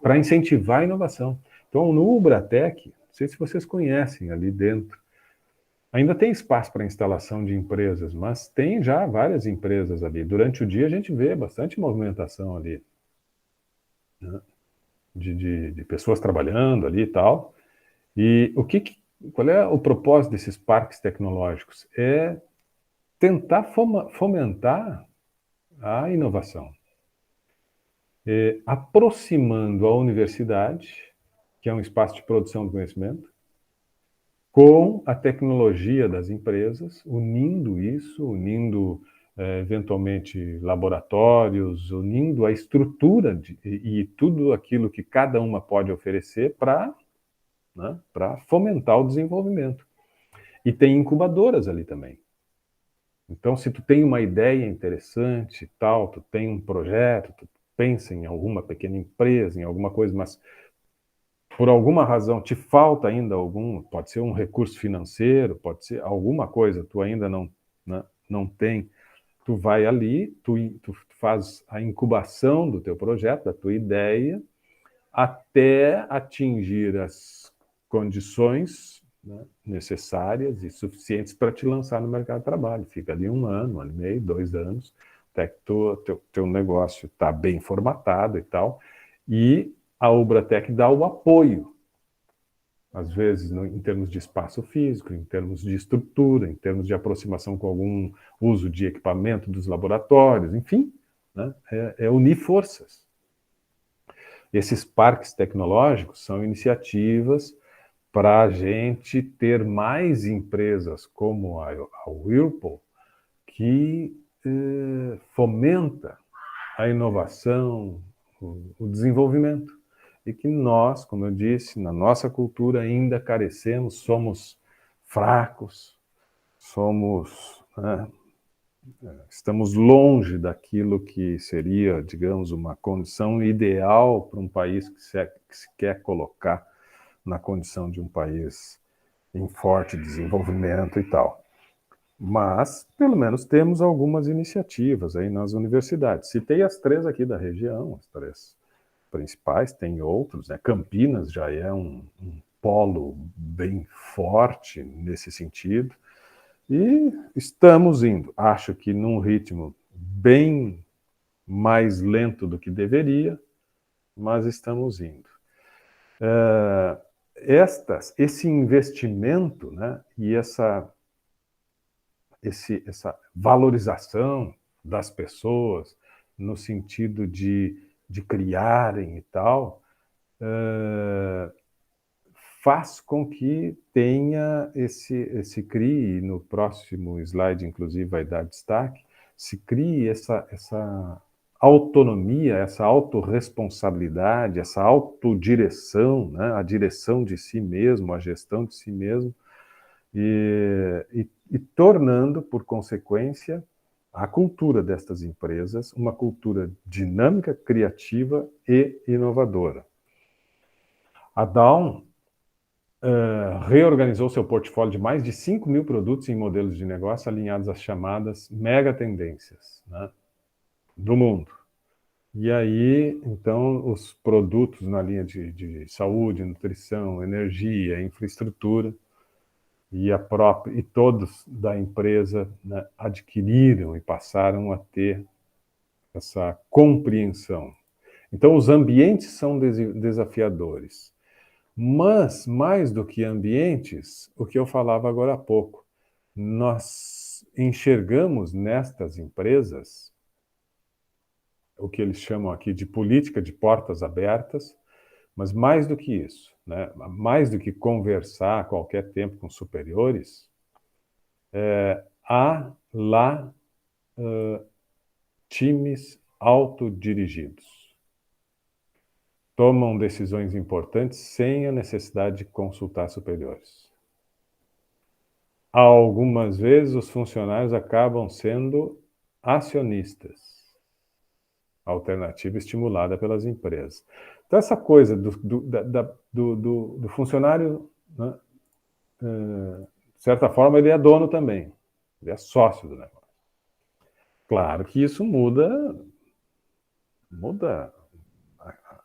para incentivar a inovação. Então, no Ubratec, não sei se vocês conhecem ali dentro, ainda tem espaço para instalação de empresas, mas tem já várias empresas ali. Durante o dia a gente vê bastante movimentação ali, né? De pessoas trabalhando ali e tal. E qual é o propósito desses parques tecnológicos? É tentar fomentar a inovação, aproximando a universidade, que é um espaço de produção do conhecimento, com a tecnologia das empresas, unindo eventualmente laboratórios, unindo a estrutura e tudo aquilo que cada uma pode oferecer para fomentar o desenvolvimento. E tem incubadoras ali também. Então, se tu tem uma ideia interessante, tal, tu tem um projeto, tu pensa em alguma pequena empresa, em alguma coisa, mas por alguma razão te falta ainda pode ser um recurso financeiro, pode ser alguma coisa, tu ainda não tem, tu vai ali, tu faz a incubação do teu projeto, da tua ideia, até atingir as condições, né, necessárias e suficientes para te lançar no mercado de trabalho. Fica ali 1 ano, 1 ano e meio, 2 anos, até que teu negócio está bem formatado e tal. E a Ubratec dá o apoio, às vezes em termos de espaço físico, em termos de estrutura, em termos de aproximação com algum uso de equipamento dos laboratórios, enfim, né, é unir forças. Esses parques tecnológicos são iniciativas para a gente ter mais empresas como a Whirlpool, que fomenta a inovação, o desenvolvimento. E que nós, como eu disse, na nossa cultura ainda carecemos, somos fracos, estamos longe daquilo que seria, digamos, uma condição ideal para um país que se quer colocar na condição de um país em forte desenvolvimento e tal. Mas, pelo menos, temos algumas iniciativas aí nas universidades. Citei as 3 aqui da região, as 3 principais, tem outros, né? Campinas já é um polo bem forte nesse sentido. E estamos indo, acho que num ritmo bem mais lento do que deveria, mas estamos indo. Esse investimento, né, e essa valorização das pessoas no sentido de criarem e tal, faz com que tenha se crie, no próximo slide, inclusive, vai dar destaque, se crie essa autonomia, essa autorresponsabilidade, essa autodireção, né? A direção de si mesmo, a gestão de si mesmo, e tornando, por consequência, a cultura destas empresas uma cultura dinâmica, criativa e inovadora. A Dawn reorganizou seu portfólio de mais de 5.000 produtos em modelos de negócio alinhados às chamadas megatendências, né, do mundo. E aí, então, os produtos na linha de saúde, nutrição, energia, infraestrutura, e todos da empresa, né, adquiriram e passaram a ter essa compreensão. Então, os ambientes são desafiadores. Mas, mais do que ambientes, o que eu falava agora há pouco, nós enxergamos nestas empresas o que eles chamam aqui de política de portas abertas, mas mais do que isso, né? Mais do que conversar a qualquer tempo com superiores, há lá times autodirigidos. Tomam decisões importantes sem a necessidade de consultar superiores. Algumas vezes os funcionários acabam sendo acionistas, alternativa estimulada pelas empresas. Então, essa coisa do funcionário, né, de certa forma, ele é dono também, ele é sócio do negócio. Claro que isso muda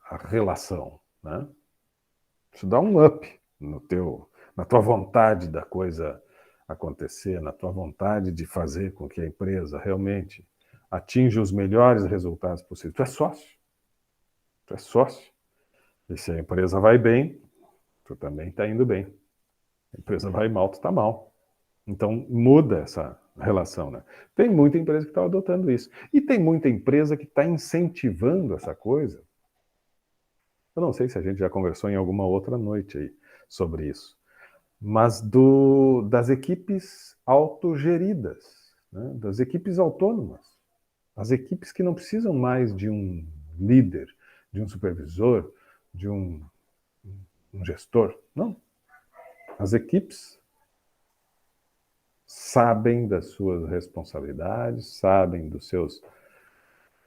a relação, né? Isso dá um up na tua vontade da coisa acontecer, na tua vontade de fazer com que a empresa realmente atinja os melhores resultados possíveis. Tu é sócio. Tu é sócio. E se a empresa vai bem, tu também está indo bem. A empresa vai mal, tu está mal. Então, muda essa relação, né? Tem muita empresa que está adotando isso. E tem muita empresa que está incentivando essa coisa. Eu não sei se a gente já conversou em alguma outra noite aí sobre isso. Mas das equipes autogeridas, né? Das equipes autônomas. As equipes que não precisam mais de um líder, de um supervisor, de um gestor. Não. As equipes sabem das suas responsabilidades, sabem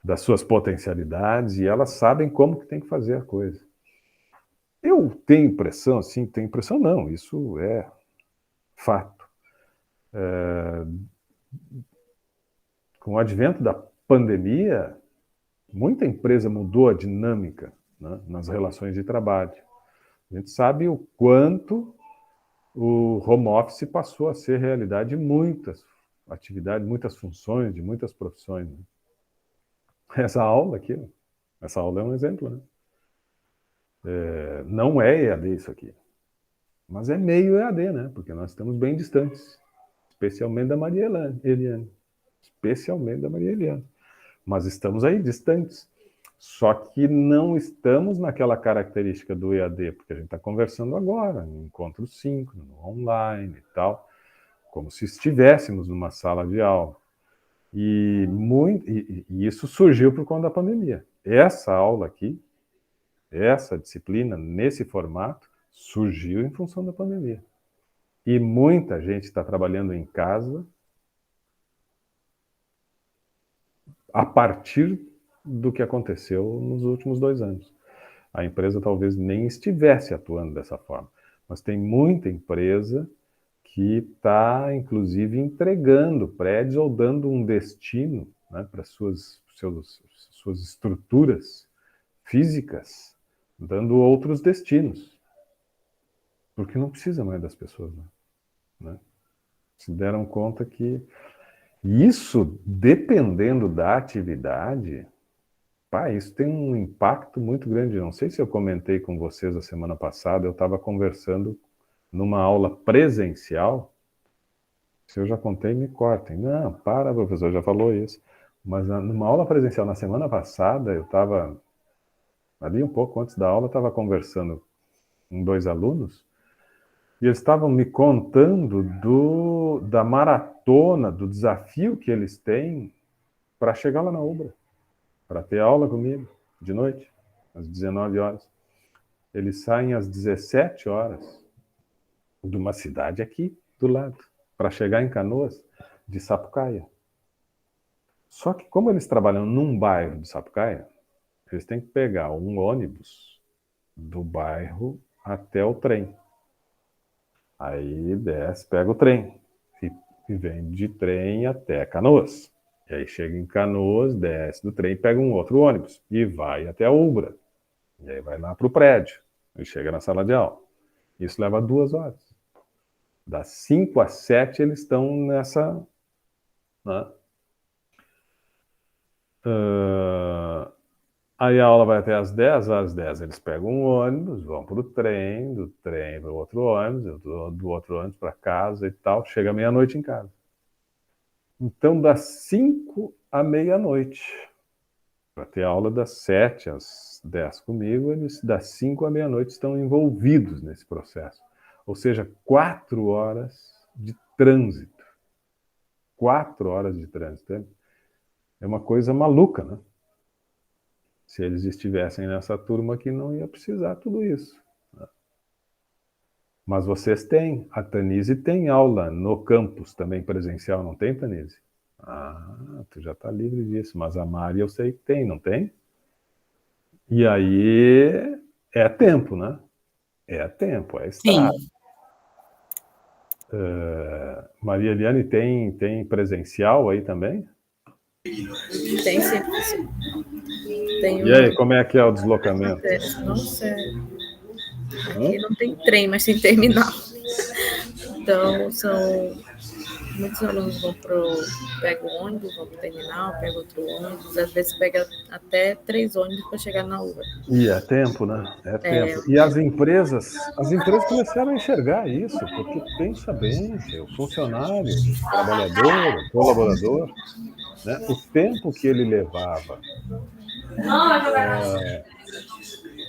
das suas potencialidades e elas sabem como que tem que fazer a coisa. Eu tenho impressão, assim, tenho impressão não, isso é fato. Com o advento da pandemia, muita empresa mudou a dinâmica, né, nas relações de trabalho. A gente sabe o quanto o home office passou a ser realidade de muitas atividades, muitas funções, de muitas profissões. Né? Essa aula aqui, essa aula é um exemplo, né? Não é EAD isso aqui, mas é meio EAD, né? Porque nós estamos bem distantes, especialmente da Maria Eliane, especialmente da Maria Eliane. Mas estamos aí distantes. Só que não estamos naquela característica do EAD, porque a gente está conversando agora, em encontro síncrono, online e tal, como se estivéssemos numa sala de aula. E isso surgiu por conta da pandemia. Essa aula aqui, essa disciplina, nesse formato, surgiu em função da pandemia. E muita gente está trabalhando em casa a partir do que aconteceu nos últimos 2 anos. A empresa talvez nem estivesse atuando dessa forma, mas tem muita empresa que está, inclusive, entregando prédios ou dando um destino, né, para suas estruturas físicas, dando outros destinos, porque não precisa mais das pessoas, né? Se deram conta que isso, dependendo da atividade, isso tem um impacto muito grande. Não sei se eu comentei com vocês a semana passada, eu estava conversando numa aula presencial. Se eu já contei, me cortem. Não, para, professor, já falou isso. Mas numa aula presencial na semana passada, eu estava ali um pouco antes da aula, estava conversando com 2 alunos, e eles estavam me contando da maratona, do desafio que eles têm para chegar lá na Ubra, para ter aula comigo, de noite, às 19 horas. Eles saem às 17 horas de uma cidade aqui do lado, para chegar em Canoas, de Sapucaia. Só que como eles trabalham num bairro de Sapucaia, eles têm que pegar um ônibus do bairro até o trem. Aí desce, pega o trem e vem de trem até Canoas. E aí chega em Canoas, desce do trem, pega um outro ônibus e vai até a Ubra. E aí vai lá para o prédio e chega na sala de aula. Isso leva 2 horas. Das 5 às 7 eles estão nessa... Né? Aí a aula vai até às 10, às 10 eles pegam um ônibus, vão para o trem, do trem para o outro ônibus, do outro ônibus para casa e tal, chega meia-noite em casa. Então, das 5 à meia-noite, para ter aula das 7 às 10 comigo, eles das 5 à meia-noite estão envolvidos nesse processo. Ou seja, 4 horas de trânsito. 4 horas de trânsito. É uma coisa maluca, né? Se eles estivessem nessa turma aqui, não ia precisar tudo isso. Né? Mas vocês têm. A Tanise tem aula no campus também presencial, não tem, Tanise? Tu já está livre disso. Mas a Mari eu sei que tem, não tem? E aí é tempo, né? É tempo, é estrada. Maria Eliane tem presencial aí também? Tem sim. E aí, como é que é o deslocamento? Nossa, aqui não tem trem, mas tem terminal. Então, muitos alunos pegam o ônibus, vão para o terminal, pegam outro ônibus, às vezes pega até 3 ônibus para chegar na Ubra. E é tempo, né? É tempo. E as empresas começaram a enxergar isso, porque pensa bem, o funcionário, o trabalhador, o colaborador, né? O tempo que ele levava,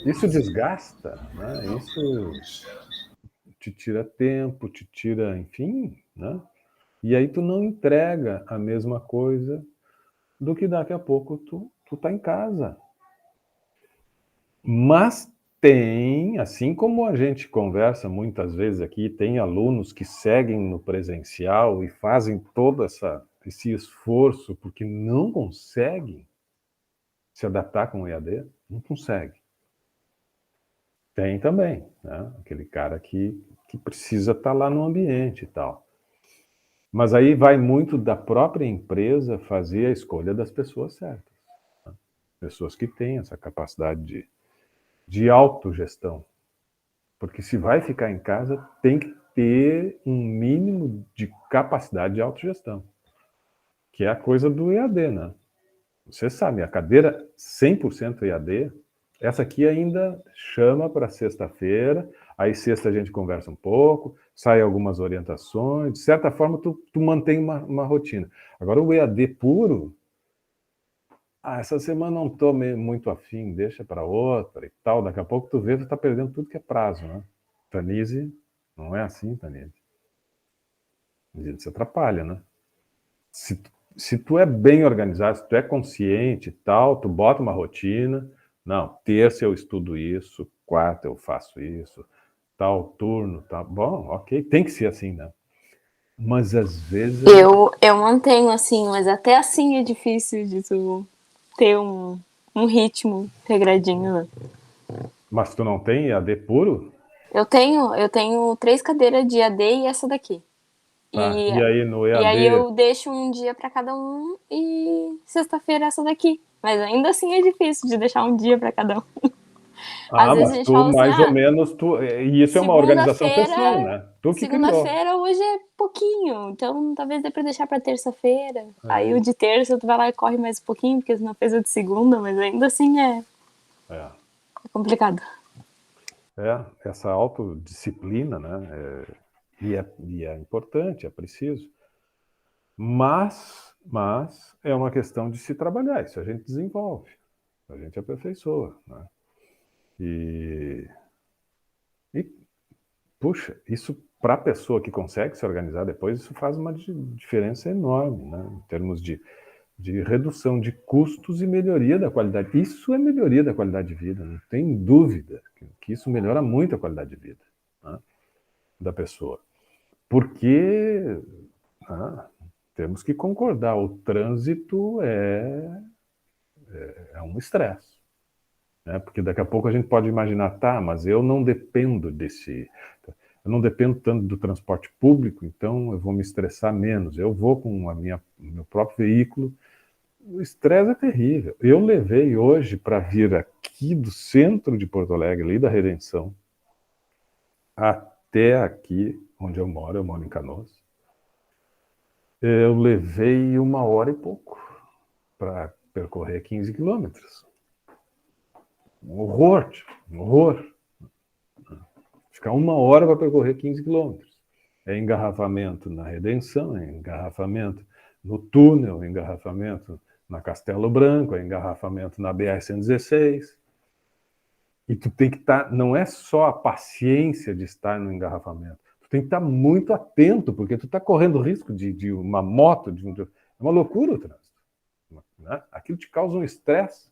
isso desgasta, né? Isso te tira tempo, te tira, enfim, né? E aí tu não entrega a mesma coisa do que daqui a pouco tu tá em casa. Mas tem, assim como a gente conversa muitas vezes aqui, tem alunos que seguem no presencial e fazem todo esse esforço porque não conseguem se adaptar com o EAD, não consegue. Tem também, né? Aquele cara que precisa estar lá no ambiente e tal. Mas aí vai muito da própria empresa fazer a escolha das pessoas certas. Né? Pessoas que têm essa capacidade de autogestão. Porque se vai ficar em casa, tem que ter um mínimo de capacidade de autogestão, que é a coisa do EAD, né? Você sabe, a cadeira 100% EAD, essa aqui ainda chama para sexta-feira, aí sexta a gente conversa um pouco, sai algumas orientações, de certa forma tu mantém uma rotina. Agora o EAD puro, essa semana não estou muito afim, deixa para outra e tal, daqui a pouco tu vê, tu tá perdendo tudo que é prazo, né? Tanise, não é assim, Tanise. Isso se atrapalha, né? Se tu é bem organizado, se tu é consciente e tal, tu bota uma rotina, não, terça eu estudo isso, quarta eu faço isso, tal turno, tá bom, ok, tem que ser assim, né? Mas às vezes... Eu mantenho assim, mas até assim é difícil de tu ter um ritmo regradinho, né? Mas tu não tem EAD puro? Eu tenho 3 cadeiras de AD e essa daqui. Tá, E, e aí no e aí EAD... eu deixo um dia para cada um e sexta-feira essa daqui. Mas ainda assim é difícil de deixar um dia para cada um. Às vezes a mas gente tu fala assim, mais ou menos, e isso é uma organização pessoal, segunda-feira, né? Tu que criou. segunda-feira hoje é pouquinho, então talvez dê para deixar para terça-feira. Aí o de terça tu vai lá e corre mais um pouquinho, porque senão fez o de segunda, mas ainda assim É. é complicado. Essa autodisciplina, né? E é importante, é preciso. Mas é uma questão de se trabalhar, isso a gente desenvolve, a gente aperfeiçoa, né? E puxa, isso para a pessoa que consegue se organizar depois, isso faz uma diferença enorme, né? Em termos de redução de custos e melhoria da qualidade. Isso é melhoria da qualidade de vida, não tem dúvida que isso melhora muito a qualidade de vida, né, da pessoa. Porque temos que concordar, o trânsito é um estresse. Né? Porque daqui a pouco a gente pode imaginar, tá, mas eu não dependo eu não dependo tanto do transporte público, então eu vou me estressar menos. Eu vou com o meu próprio veículo. O estresse é terrível. Eu levei hoje para vir aqui do centro de Porto Alegre, ali da Redenção, até aqui, onde eu moro em Canoas. Eu levei 1 hora e pouco para percorrer 15 quilômetros. Um horror, um horror. Ficar 1 hora para percorrer 15 quilômetros. É engarrafamento na Redenção, é engarrafamento no túnel, é engarrafamento na Castelo Branco, é engarrafamento na BR-116. E tu tem que estar, não é só a paciência de estar no engarrafamento, tu tem que estar muito atento, porque tu está correndo risco de uma moto, é uma loucura o trânsito. Né? Aquilo te causa um estresse.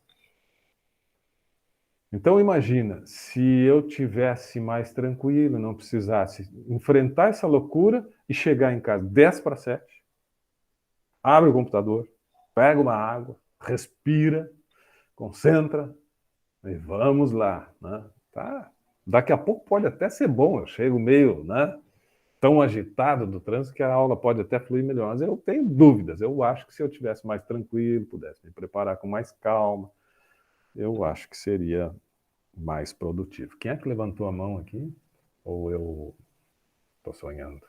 Então imagina, se eu tivesse mais tranquilo, não precisasse enfrentar essa loucura e chegar em casa 10 para 7, abre o computador, pega uma água, respira, concentra e vamos lá, né? Tá? Daqui a pouco pode até ser bom, eu chego meio, né, tão agitado do trânsito que a aula pode até fluir melhor, mas eu tenho dúvidas, eu acho que se eu tivesse mais tranquilo, pudesse me preparar com mais calma, eu acho que seria mais produtivo. Quem é que levantou a mão aqui? Ou eu estou sonhando?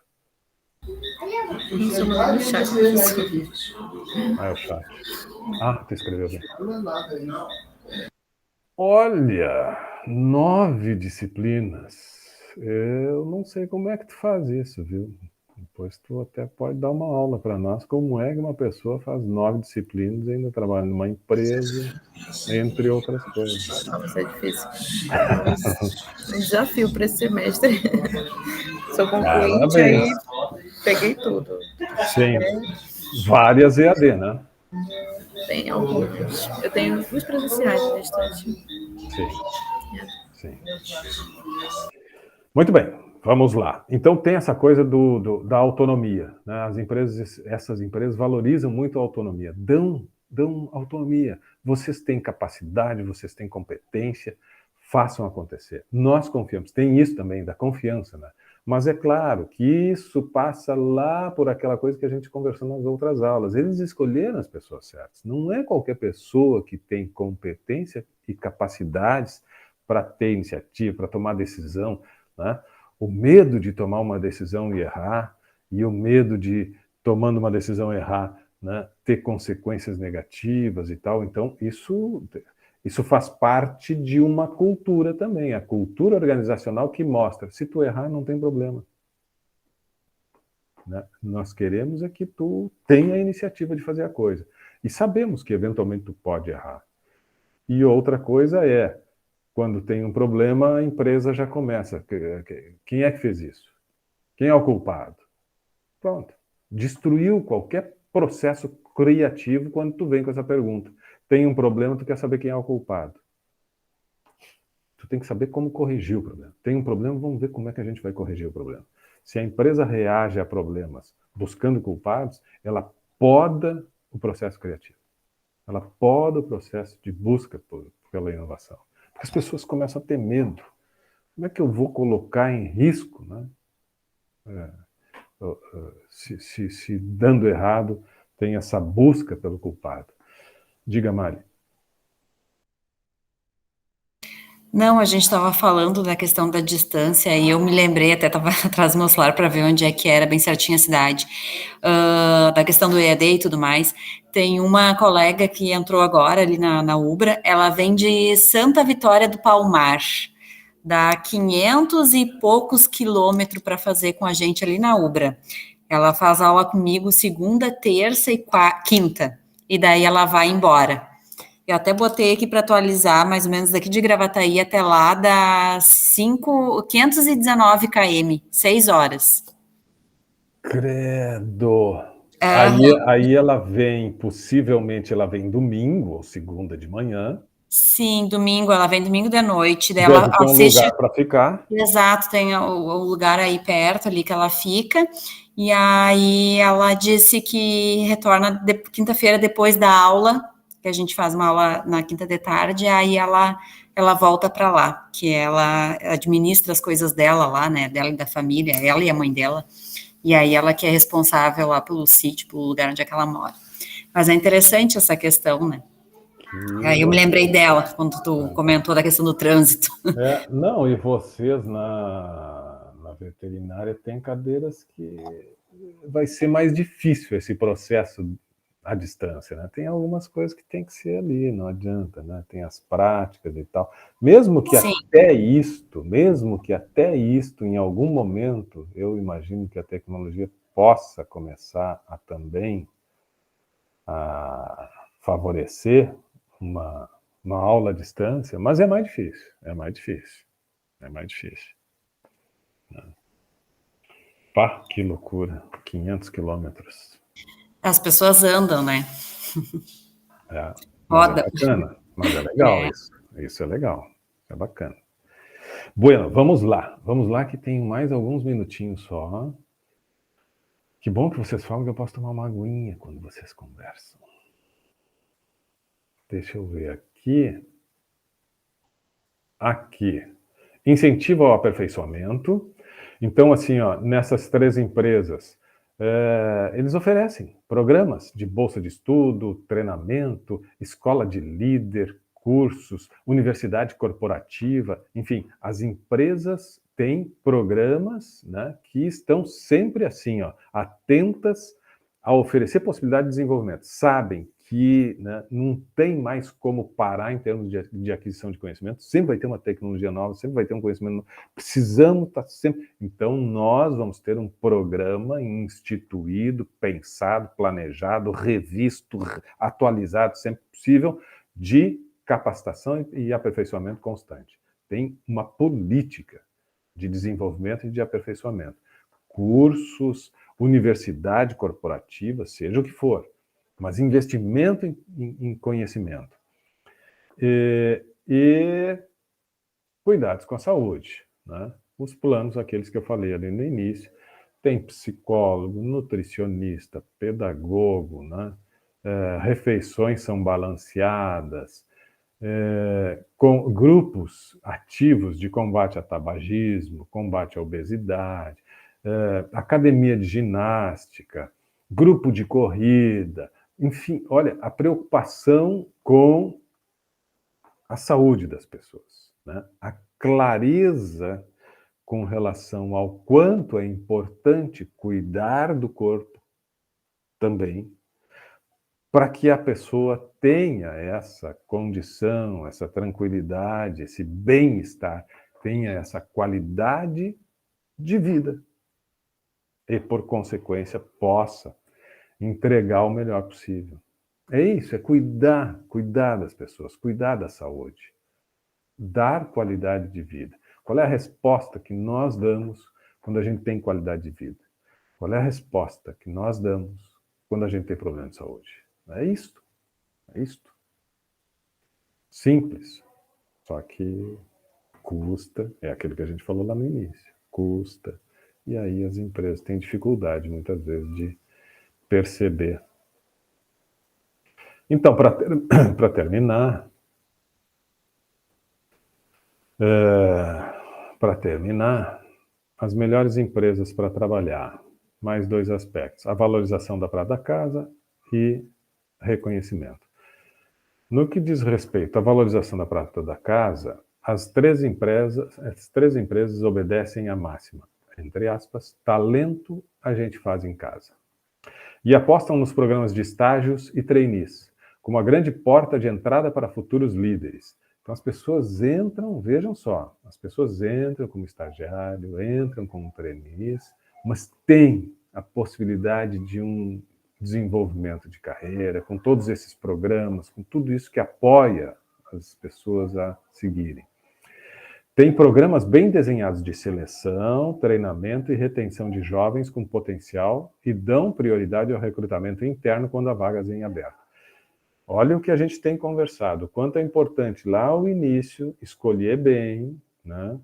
Isso, mandou no chat. É o chat. Tu escreveu bem. Olha, 9 disciplinas. Eu não sei como é que tu faz isso, viu? Depois tu até pode dar uma aula para nós como é que uma pessoa faz 9 disciplinas e ainda trabalha numa empresa, entre outras coisas. Nossa, é difícil. Um desafio para esse semestre. Sou concluinte, aí Parabéns. peguei tudo. Sim. Várias EAD, né? Tem alguns. Eu tenho os presenciais, o restante. Sim. Muito bem, vamos lá. Então tem essa coisa da autonomia, né? Essas empresas valorizam muito a autonomia, dão autonomia. Vocês têm capacidade, vocês têm competência, façam acontecer. Nós confiamos. Tem isso também da confiança, né? Mas é claro que isso passa lá por aquela coisa que a gente conversou nas outras aulas. Eles escolheram as pessoas certas. Não é qualquer pessoa que tem competência e capacidades para ter iniciativa, para tomar decisão, né? O medo de tomar uma decisão e errar, e o medo de, tomando uma decisão e errar, né, ter consequências negativas e tal. Então, isso faz parte de uma cultura também, a cultura organizacional que mostra, se tu errar, não tem problema. Né? Nós queremos é que tu tenha a iniciativa de fazer a coisa. E sabemos que, eventualmente, tu pode errar. E outra coisa é, quando tem um problema, a empresa já começa. Quem é que fez isso? Quem é o culpado? Pronto. Destruiu qualquer processo criativo quando tu vem com essa pergunta. Tem um problema, tu quer saber quem é o culpado. Tu tem que saber como corrigir o problema. Tem um problema, vamos ver como é que a gente vai corrigir o problema. Se a empresa reage a problemas buscando culpados, ela poda o processo criativo. Ela poda o processo de busca pela inovação. Porque as pessoas começam a ter medo. Como é que eu vou colocar em risco, né? Se dando errado, tem essa busca pelo culpado. Diga, Mari. Não, a gente estava falando da questão da distância e eu me lembrei, até estava atrás do meu celular para ver onde é que era bem certinho a cidade, da questão do EAD e tudo mais. Tem uma colega que entrou agora ali na Ubra, ela vem de Santa Vitória do Palmar, dá 500 e poucos quilômetros para fazer com a gente ali na Ubra. Ela faz aula comigo segunda, terça e quinta, e daí ela vai embora. Eu até botei aqui para atualizar, mais ou menos daqui de Gravataí até lá, dá 519 km, 6 horas. Credo! Uhum. Aí ela vem, possivelmente ela vem domingo ou segunda de manhã. Sim, domingo, ela vem domingo de noite, daí Deve ela ter um assiste. lugar para ficar. Exato, tem o lugar aí perto ali que ela fica, e aí ela disse que retorna quinta-feira depois da aula, que a gente faz uma aula na quinta de tarde, aí ela volta para lá, que ela administra as coisas dela lá, né, dela e da família, ela e a mãe dela, e aí ela que é responsável lá pelo sítio, pelo lugar onde é que ela mora. Mas é interessante essa questão, né? Aí eu me lembrei dela, quando tu comentou da questão do trânsito. Não, e vocês na veterinária tem cadeiras que vai ser mais difícil esse processo à distância, né? Tem algumas coisas que tem que ser ali, não adianta, né? Tem as práticas e tal. Mesmo que até isto, em algum momento, eu imagino que a tecnologia possa começar a também a favorecer uma aula à distância, mas é mais difícil. Pá, que loucura, 500 quilômetros. As pessoas andam, né? Mas Roda. é bacana, mas é legal isso é legal, é bacana. Bueno, vamos lá que tem mais alguns minutinhos só. Que bom que vocês falam que eu posso tomar uma aguinha quando vocês conversam. Deixa eu ver aqui. Incentivo ao aperfeiçoamento. Então, assim, ó, nessas 3 empresas, eles oferecem programas de bolsa de estudo, treinamento, escola de líder, cursos, universidade corporativa, enfim, as empresas têm programas, né, que estão sempre assim, ó, atentas a oferecer possibilidade de desenvolvimento. Sabem que, né, não tem mais como parar em termos de aquisição de conhecimento, sempre vai ter uma tecnologia nova, sempre vai ter um conhecimento novo, precisamos estar sempre... Então, nós vamos ter um programa instituído, pensado, planejado, revisto, atualizado, sempre possível, de capacitação e aperfeiçoamento constante. Tem uma política de desenvolvimento e de aperfeiçoamento. Cursos, universidade corporativa, seja o que for, mas investimento em conhecimento. E cuidados com a saúde, né? Os planos, aqueles que eu falei ali no início, tem psicólogo, nutricionista, pedagogo, né? Refeições são balanceadas, com grupos ativos de combate a tabagismo, combate à obesidade, academia de ginástica, grupo de corrida, enfim, olha, a preocupação com a saúde das pessoas. né? A clareza com relação ao quanto é importante cuidar do corpo também, para que a pessoa tenha essa condição, essa tranquilidade, esse bem-estar, tenha essa qualidade de vida e, por consequência, possa entregar o melhor possível. É isso, é cuidar das pessoas, cuidar da saúde, dar qualidade de vida. Qual é a resposta que nós damos quando a gente tem qualidade de vida? Qual é a resposta que nós damos quando a gente tem problema de saúde? É isto. É isto. Simples. Só que custa, é aquilo que a gente falou lá no início, custa. E aí as empresas têm dificuldade, muitas vezes, de perceber. Então, para terminar, as melhores empresas para trabalhar, mais 2 aspectos: a valorização da prata da casa e reconhecimento. No que diz respeito à valorização da prata da casa, as três empresas obedecem à máxima, entre aspas, talento a gente faz em casa. E apostam nos programas de estágios e trainees, como a grande porta de entrada para futuros líderes. Então as pessoas entram, vejam só, as pessoas entram como estagiário, entram como trainees, mas tem a possibilidade de um desenvolvimento de carreira, com todos esses programas, com tudo isso que apoia as pessoas a seguirem. Tem programas bem desenhados de seleção, treinamento e retenção de jovens com potencial e dão prioridade ao recrutamento interno quando há vagas em aberto. Olha o que a gente tem conversado, quanto é importante lá ao início escolher bem, né?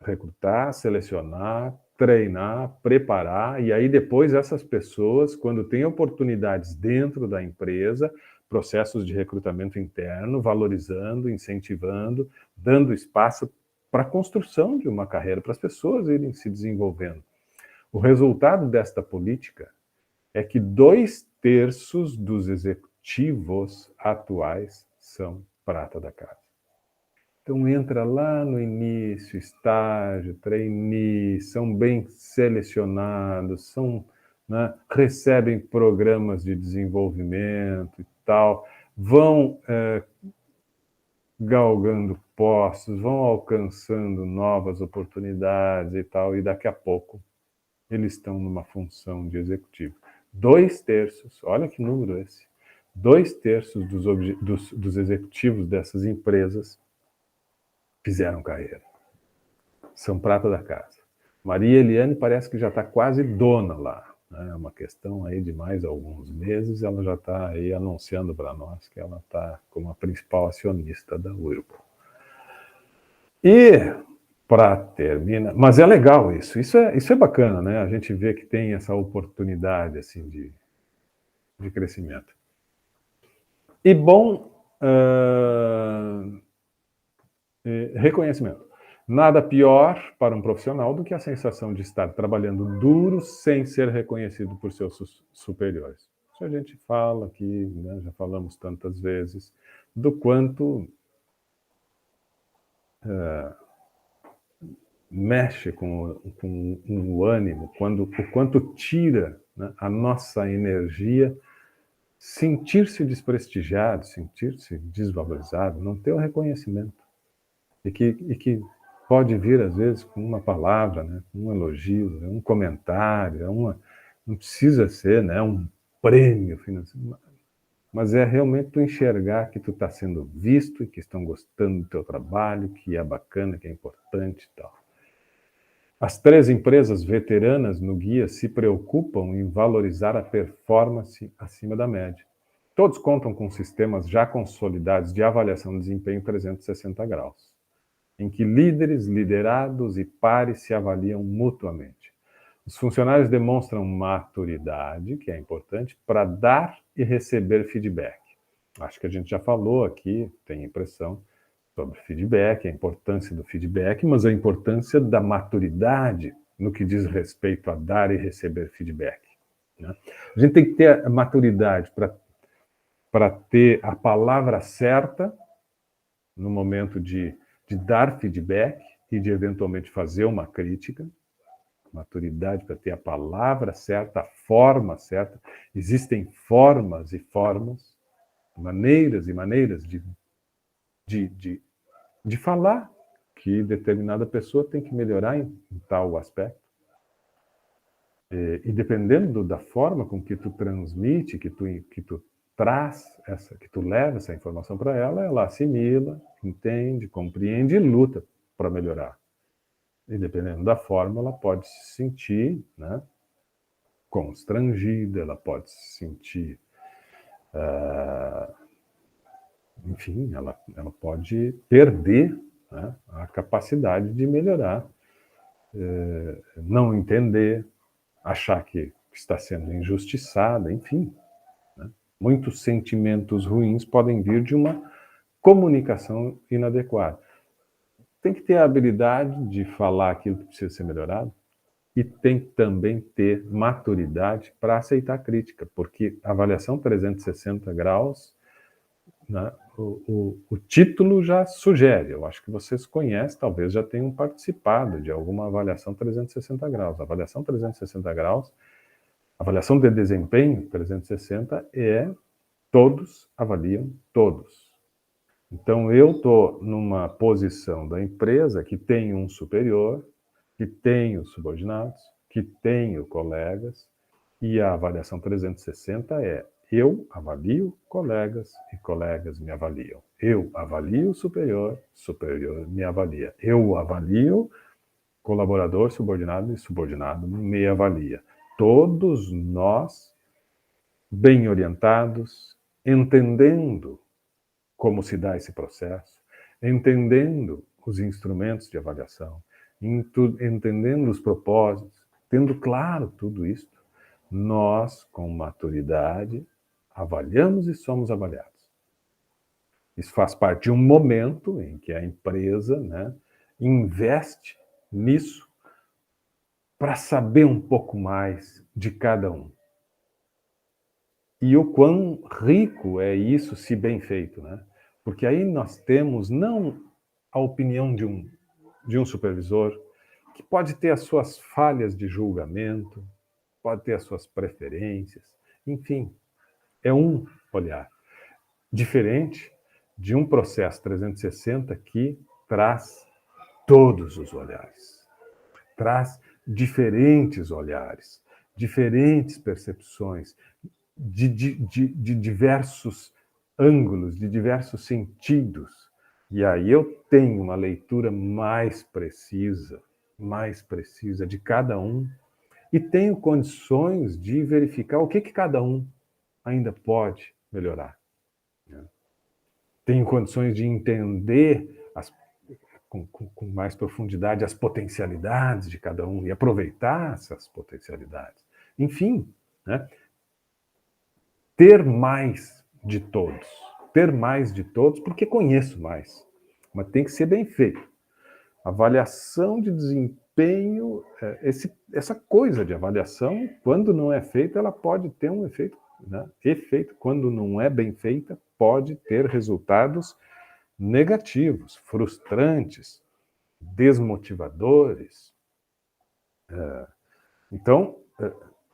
Recrutar, selecionar, treinar, preparar, e aí depois essas pessoas, quando têm oportunidades dentro da empresa, processos de recrutamento interno, valorizando, incentivando, dando espaço para a construção de uma carreira, para as pessoas irem se desenvolvendo. O resultado desta política é que 2/3 dos executivos atuais são prata da casa. Então entra lá no início, estágio, trainee, são bem selecionados, né, recebem programas de desenvolvimento e tal, vão galgando postos, vão alcançando novas oportunidades e tal, e daqui a pouco eles estão numa função de executivo. 2/3, olha que número esse, 2/3 dos executivos dessas empresas fizeram carreira. São prata da casa. Maria Eliane parece que já está quase dona lá. É uma questão aí de mais alguns meses, ela já está aí anunciando para nós que ela está como a principal acionista da Whirlpool. E, para terminar, mas é legal isso é bacana, né? A gente vê que tem essa oportunidade assim, de crescimento. E bom, reconhecimento. Nada pior para um profissional do que a sensação de estar trabalhando duro sem ser reconhecido por seus superiores. Isso a gente fala aqui, né, já falamos tantas vezes, do quanto mexe com o ânimo, o quanto tira, né, a nossa energia, sentir-se desprestigiado, sentir-se desvalorizado, não ter o reconhecimento. E que pode vir, às vezes, com uma palavra, né, um elogio, um comentário, não precisa ser, né, um prêmio financeiro, mas é realmente tu enxergar que tu está sendo visto e que estão gostando do teu trabalho, que é bacana, que é importante e tal. As 3 empresas veteranas no guia se preocupam em valorizar a performance acima da média. Todos contam com sistemas já consolidados de avaliação de desempenho 360 graus, em que líderes, liderados e pares se avaliam mutuamente. Os funcionários demonstram maturidade, que é importante, para dar e receber feedback. Acho que a gente já falou aqui, tem impressão, sobre feedback, a importância do feedback, mas a importância da maturidade no que diz respeito a dar e receber feedback, né? A gente tem que ter a maturidade para ter a palavra certa no momento de dar feedback e de eventualmente fazer uma crítica, maturidade para ter a palavra certa, a forma certa. Existem formas e formas, maneiras e maneiras de falar que determinada pessoa tem que melhorar em tal aspecto. E dependendo da forma com que tu transmite, que tu traz, que tu leva essa informação para ela, ela assimila, entende, compreende e luta para melhorar. E dependendo da forma, ela pode se sentir, né, constrangida, ela pode se sentir, enfim, ela pode perder, né, a capacidade de melhorar, não entender, achar que está sendo injustiçada, enfim. Né? Muitos sentimentos ruins podem vir de uma comunicação inadequada. Tem que ter a habilidade de falar aquilo que precisa ser melhorado e tem que também ter maturidade para aceitar crítica, porque a avaliação 360 graus, né, o título já sugere, eu acho que vocês conhecem, talvez já tenham participado de alguma avaliação 360 graus. A avaliação 360 graus, avaliação de desempenho 360 todos avaliam todos. Então, eu estou numa posição da empresa que tem um superior, que tem subordinados, que tem colegas, e a avaliação 360 eu avalio colegas e colegas me avaliam. Eu avalio superior, superior me avalia. Eu avalio colaborador, subordinado e subordinado me avalia. Todos nós, bem orientados, entendendo como se dá esse processo, entendendo os instrumentos de avaliação, entendendo os propósitos, tendo claro tudo isso, nós, com maturidade, avaliamos e somos avaliados. Isso faz parte de um momento em que a empresa, né, investe nisso para saber um pouco mais de cada um. E o quão rico é isso se bem feito, né? Porque aí nós temos não a opinião de um supervisor, que pode ter as suas falhas de julgamento, pode ter as suas preferências, enfim, é um olhar diferente de um processo 360 que traz todos os olhares, traz diferentes olhares, diferentes percepções, de diversos ângulos, de diversos sentidos. E aí eu tenho uma leitura mais precisa de cada um, e tenho condições de verificar o que cada um ainda pode melhorar. Tenho condições de entender com mais profundidade as potencialidades de cada um e aproveitar essas potencialidades. Enfim, né? Ter mais de todos, porque conheço mais, mas tem que ser bem feito. Avaliação de desempenho, essa coisa de avaliação, quando não é feita, ela pode ter um efeito, né? Quando não é bem feita, pode ter resultados negativos, frustrantes, desmotivadores. Então,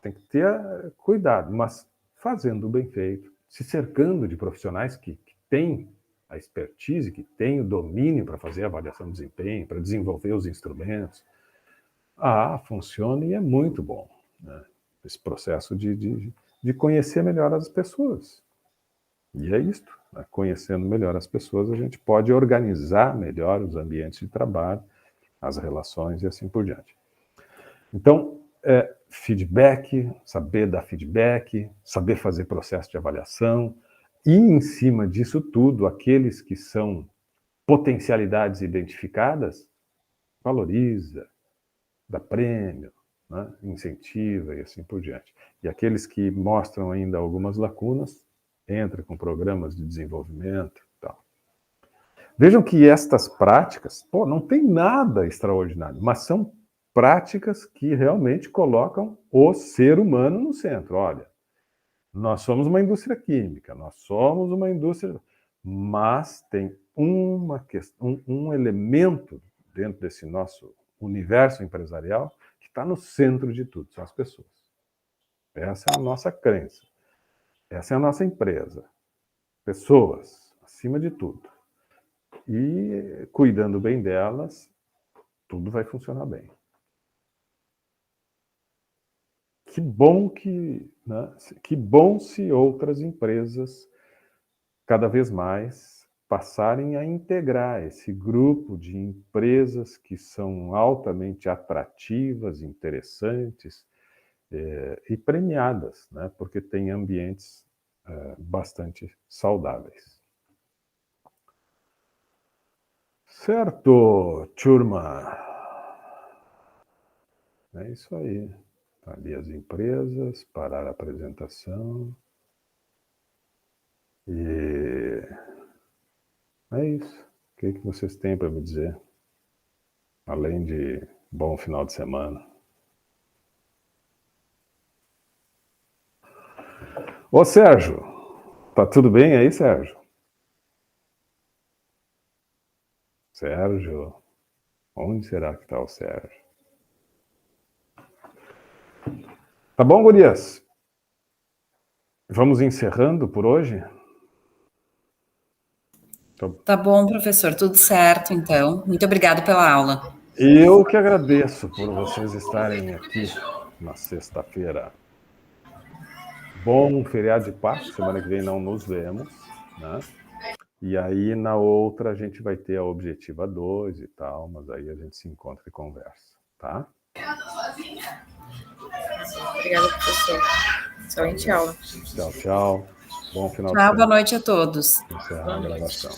tem que ter cuidado, mas fazendo bem feito, se cercando de profissionais que têm a expertise, que têm o domínio para fazer a avaliação de desempenho, para desenvolver os instrumentos, funciona e é muito bom, né? Esse processo de conhecer melhor as pessoas. E é isto, né? Conhecendo melhor as pessoas, a gente pode organizar melhor os ambientes de trabalho, as relações e assim por diante. Então, feedback, saber dar feedback, saber fazer processo de avaliação, e em cima disso tudo, aqueles que são potencialidades identificadas, valoriza, dá prêmio, né? Incentiva e assim por diante. E aqueles que mostram ainda algumas lacunas, entra com programas de desenvolvimento e tal. Vejam que estas práticas, não tem nada extraordinário, mas são práticas que realmente colocam o ser humano no centro. Olha, nós somos uma indústria química, nós somos uma indústria, Mas tem uma questão, um elemento dentro desse nosso universo empresarial que está no centro de tudo, são as pessoas. Essa é a nossa crença. Essa é a nossa empresa. Pessoas, acima de tudo. E cuidando bem delas, tudo vai funcionar bem. Que bom que bom se outras empresas cada vez mais passarem a integrar esse grupo de empresas que são altamente atrativas, interessantes e premiadas, né? Porque tem ambientes bastante saudáveis. Certo, turma. É isso aí. Ali as empresas, parar a apresentação. E é isso. O que vocês têm para me dizer? Além de bom final de semana. Ô, Sérgio, tá tudo bem aí, Sérgio? Sérgio, onde será que tá o Sérgio? Tá bom, gurias? Vamos encerrando por hoje? Tá bom, professor, tudo certo, então. Muito obrigado pela aula. Eu que agradeço por vocês estarem aqui na sexta-feira. Bom feriado de Páscoa, semana que vem não nos vemos, né? E aí na outra a gente vai ter a Objetiva 2 e tal, mas aí a gente se encontra e conversa, tá? Obrigada, professor. Excelente aula. Tchau, tchau. Bom final de Tchau, semana. boa noite a todos. Encerra a gravação.